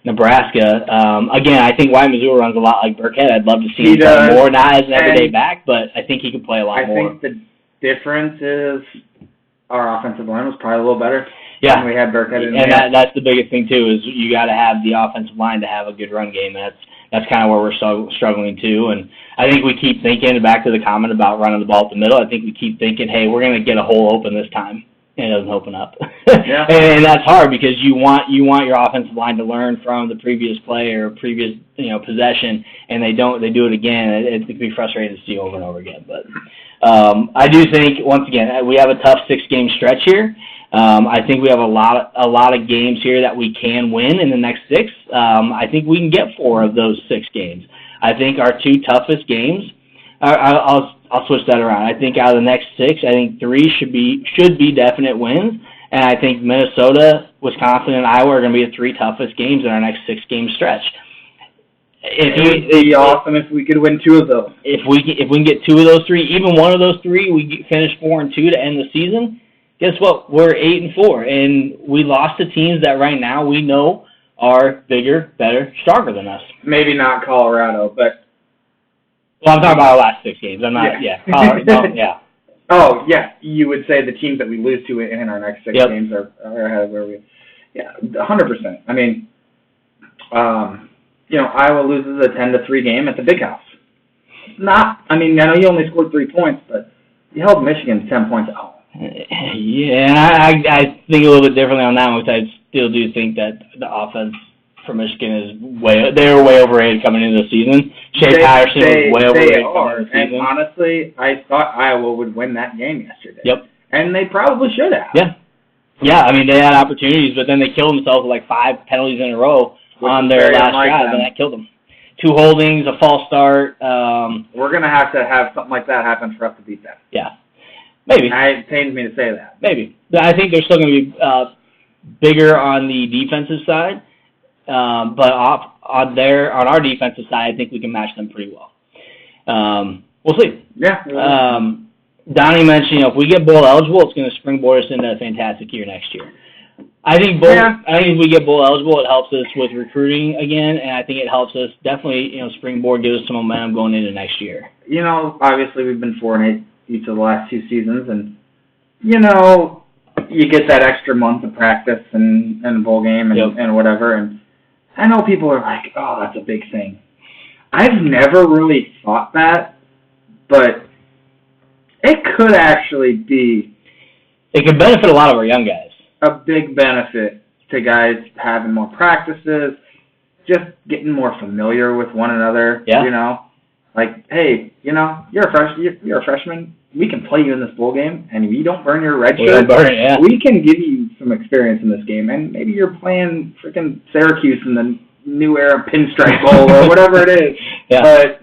Nebraska. Again, I think White Missoula runs a lot like Burkhead. I'd love to see him play more, not as an everyday back, but I think he could play a lot more. I think the difference is our offensive line was probably a little better. Yeah, we had Burkhead in and that's the biggest thing too, is you got to have the offensive line to have a good run game. That's kind of where we're struggling too. And I think we keep thinking, back to the comment about running the ball up the middle, I think we keep thinking, hey, we're going to get a hole open this time. And it doesn't open up. Yeah. And that's hard because you want your offensive line to learn from the previous play or previous possession, and they don't. They do it again. It can be frustrating to see over and over again. But I do think, once again, we have a tough 6-game stretch here. I think we have a lot of games here that we can win in the next 6. I think we can get 4 of those 6 games. I think our 2 toughest games, I'll switch that around. I think out of the next 6, I think 3 should be definite wins, and I think Minnesota, Wisconsin, and Iowa are going to be the 3 toughest games in our next 6-game stretch. It would be awesome if we could win 2 of those. If we can get 2 of those 3, even one of those 3, we finish 4-2 to end the season. Guess what? We're 8-4, and we lost to teams that right now we know are bigger, better, stronger than us. Maybe not Colorado, but. Well, I'm talking about our last 6 games. I'm not. Yeah. Yeah. Oh, yeah. You would say the teams that we lose to in our next 6 games are ahead of where we. Yeah, 100%. I mean, Iowa loses a 10-3 game at the Big House. Not. I mean, I know you only scored 3 points, but you held Michigan to 10 points at home. Yeah, and I think a little bit differently on that one, because I still do think that the offense for Michigan is they were way overrated coming into the season. Shea Patterson was way overrated coming into the season. And honestly, I thought Iowa would win that game yesterday. Yep. And they probably should have. Yeah. Yeah, I mean, they had opportunities, but then they killed themselves with like 5 penalties in a row on their last drive, and that killed them. 2 holdings, a false start. We're going to have something like that happen for us to beat them. Yeah. Maybe. It pains me to say that. Maybe. I think they're still going to be bigger on the defensive side, but on our defensive side, I think we can match them pretty well. We'll see. Yeah. Donnie mentioned, if we get bowl eligible, it's going to springboard us into a fantastic year next year. I think if we get bowl eligible, it helps us with recruiting again, and I think it helps us definitely, springboard, gives us some momentum going into next year. Obviously we've been 4-8 each of the last 2 seasons, and you get that extra month of practice and a bowl game and whatever, and I know people are like, oh, that's a big thing. I've never really thought that, but it could actually be. It could benefit a lot of our young guys. A big benefit to guys having more practices, just getting more familiar with one another. Yeah. Like, hey, you're a freshman. We can play you in this bowl game, and if you don't burn your red shirt, we can give you some experience in this game. And maybe you're playing freaking Syracuse in the New Era Pinstripe Bowl or whatever it is. Yeah. But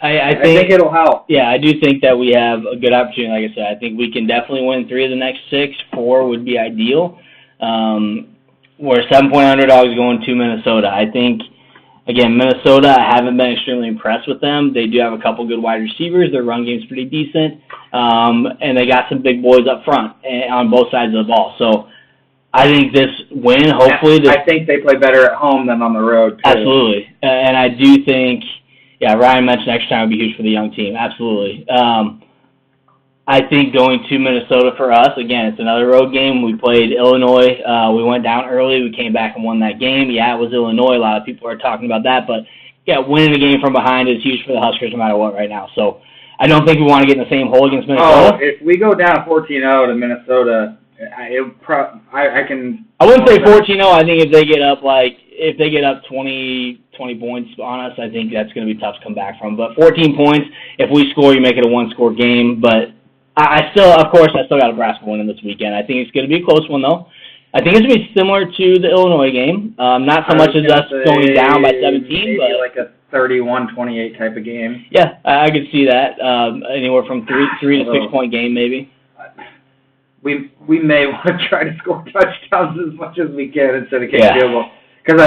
I think it'll help. Yeah, I do think that we have a good opportunity. Like I said, I think we can definitely win 3 of the next 6. 4 would be ideal. We're 7-point underdogs going to Minnesota. I think. Again, Minnesota, I haven't been extremely impressed with them. They do have a couple good wide receivers. Their run game's pretty decent. And they got some big boys up front on both sides of the ball. So I think this win, hopefully, I think they play better at home than on the road, too. Absolutely. And I do think, Ryan mentioned extra time would be huge for the young team. Absolutely. I think going to Minnesota for us, again, it's another road game. We played Illinois. We went down early. We came back and won that game. Yeah, it was Illinois. A lot of people are talking about that. But, winning a game from behind is huge for the Huskers no matter what right now. So I don't think we want to get in the same hole against Minnesota. If we go down 14-0 to Minnesota, I can. I wouldn't say 14-0. I think if they get up 20 points on us, I think that's going to be tough to come back from. But 14 points, if we score, you make it a one-score game. But I still got Nebraska winning this weekend. I think it's going to be a close one, though. I think it's going to be similar to the Illinois game. Not so much as us going down by 17, maybe but like a 31-28 type of game. Yeah, I could see that. Anywhere from 3 to 6 point game, maybe. We may want to try to score touchdowns as much as we can instead of kicking field goal. Because,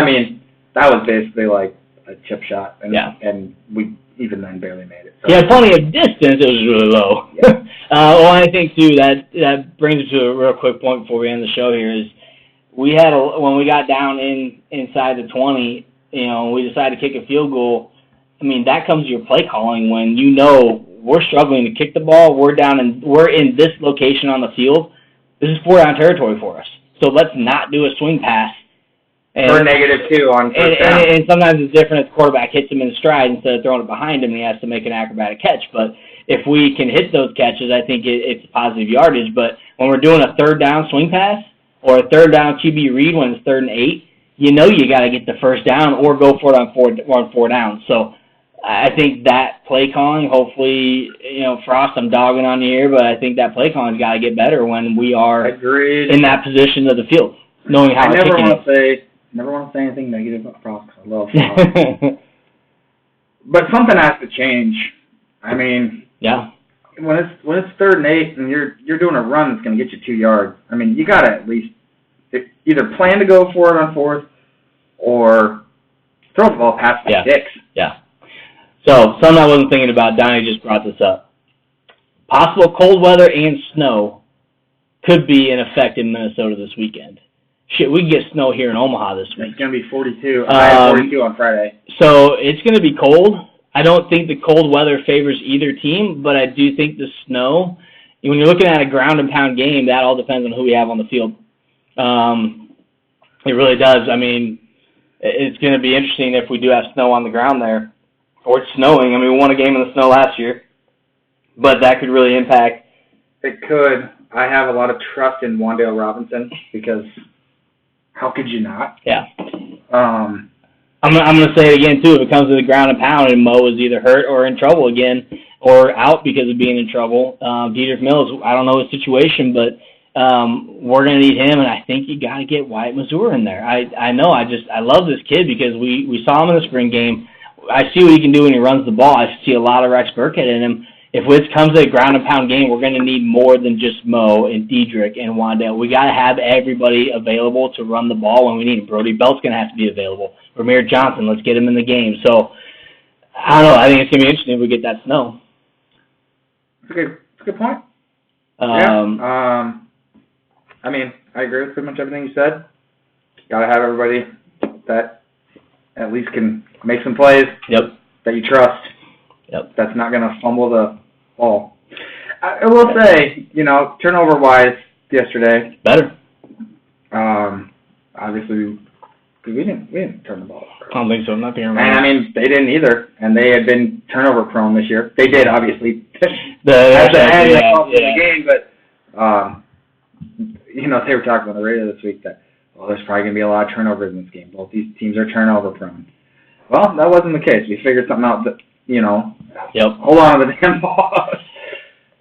that was basically like a chip shot, and we even then barely made it. So. Yeah, plenty of distance. It was really low. Yeah. I think, too, that brings us to a real quick point before we end the show here is we had when we got down inside the 20, we decided to kick a field goal. That comes to your play calling when we're struggling to kick the ball. We're in this location on the field. This is 4-down territory for us. So let's not do a swing pass. Or -2 on first down. And sometimes it's different if the quarterback hits him in stride instead of throwing it behind him and he has to make an acrobatic catch. But if we can hit those catches, I think it's positive yardage. But when we're doing a third down swing pass or a third down QB read when it's 3rd and 8, you got to get the first down or go for it on 4 downs. So I think that play calling, hopefully, Frost, I'm dogging on you here, but I think that play calling's got to get better when we are in that position of the field, knowing how we're kicking it. Never want to say anything negative about Frost. I love Frost. But something has to change. Yeah. When it's 3rd and 8 and you're doing a run that's going to get you 2 yards, you got to at least either plan to go for it on 4th or throw the ball past the sticks. Yeah. So, something I wasn't thinking about, Donnie just brought this up. Possible cold weather and snow could be in effect in Minnesota this weekend. Shit, we can get snow here in Omaha this week. It's going to be 42. 42 on Friday. So, it's going to be cold. I don't think the cold weather favors either team, but I do think the snow, when you're looking at a ground and pound game, that all depends on who we have on the field. It really does. It's going to be interesting if we do have snow on the ground there. Or it's snowing. We won a game in the snow last year. But that could really impact. It could. I have a lot of trust in Wandale Robinson because how could you not? Yeah. I'm going to say it again, too. If it comes to the ground and pound and Mo is either hurt or in trouble again or out because of being in trouble, Dietrich Mills, I don't know his situation, but we're going to need him, and I think you got to get Wyatt Mazur in there. I know. I love this kid because we saw him in the spring game. I see what he can do when he runs the ball. I see a lot of Rex Burkhead in him. If it comes to a ground and pound game, we're going to need more than just Mo and Diedrich and Wandale. We got to have everybody available to run the ball when we need him. Brody Belt's going to have to be available. Ramir Johnson, let's get him in the game. So, I don't know. I think it's going to be interesting if we get that snow. That's a good point. I agree with pretty much everything you said. Got to have everybody that at least can make some plays. Yep. That you trust. Yep. That's not going to fumble the ball. I will say, turnover-wise, yesterday. Better. Obviously, because we didn't turn the ball over. I don't think so. Not being And they didn't either, and they had been turnover-prone this year. They did, obviously, at the end of the game, but they were talking on the radio this week that there's probably going to be a lot of turnovers in this game. Both these teams are turnover-prone. Well, that wasn't the case. We figured something out that. Hold on to the damn ball.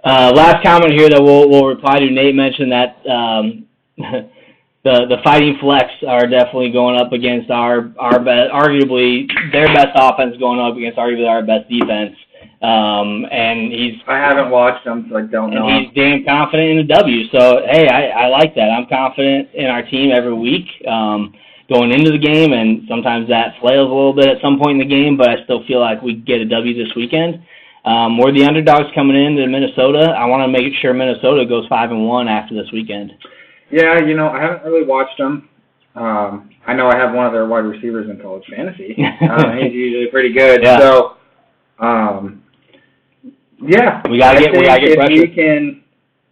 Last comment here that we'll reply to. Nate mentioned that the Fighting Flex are definitely going up against our best, arguably their best offense going up against arguably our best defense. And I haven't watched them, so I don't know. And he's damn confident in the W. So hey, I like that. I'm confident in our team every week. Going into the game, and sometimes that flails a little bit at some point in the game, but I still feel like we get a W this weekend. We're the underdogs coming into Minnesota. I want to make sure Minnesota goes 5-1 after this weekend. Yeah, I haven't really watched them. I know I have one of their wide receivers in college fantasy. He's usually pretty good. Yeah. So, yeah, we gotta get pressure.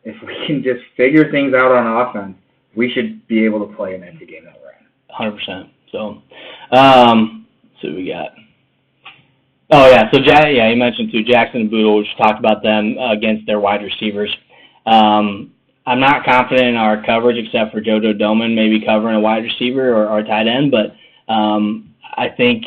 If we can just figure things out on offense, we should be able to play in every game that we're in. 100%. So, so we got. Oh yeah, so you mentioned too Jackson and Boodle. We just talked about them against their wide receivers. I'm not confident in our coverage except for JoJo Doman maybe covering a wide receiver or tight end, but I think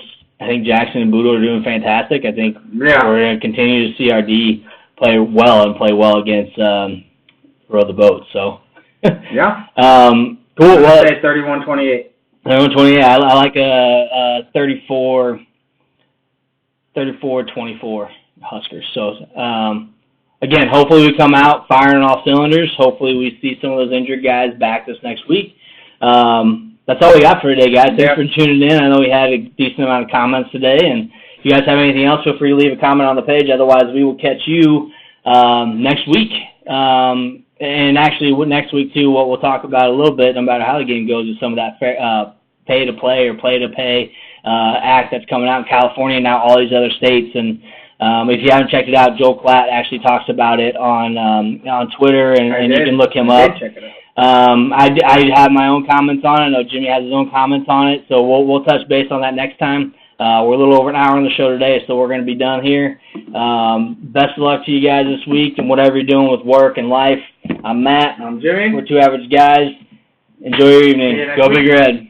Jackson and Boodle are doing fantastic. I think we're going to continue to see our D play well against row the boat. So yeah, cool. Well, say 31-28. 31-28. I like a 34-24 Huskers. So. Again, hopefully we come out firing on all cylinders. Hopefully we see some of those injured guys back this next week. That's all we got for today, guys. Thanks for tuning in. I know we had a decent amount of comments today, and if you guys have anything else, feel free to leave a comment on the page. Otherwise, we will catch you next week. And actually, next week, too, what we'll talk about a little bit, no matter how the game goes, is some of that pay-to-play or play-to-pay act that's coming out in California and now all these other states. And if you haven't checked it out, Joel Klatt actually talks about it on Twitter, and you can look him up. Check it out. I have my own comments on it. I know Jimmy has his own comments on it, so we'll touch base on that next time. We're a little over an hour on the show today, so we're going to be done here. Best of luck to you guys this week and whatever you're doing with work and life. I'm Matt. I'm Jimmy. We're two average guys. Enjoy your evening. Go Big Red.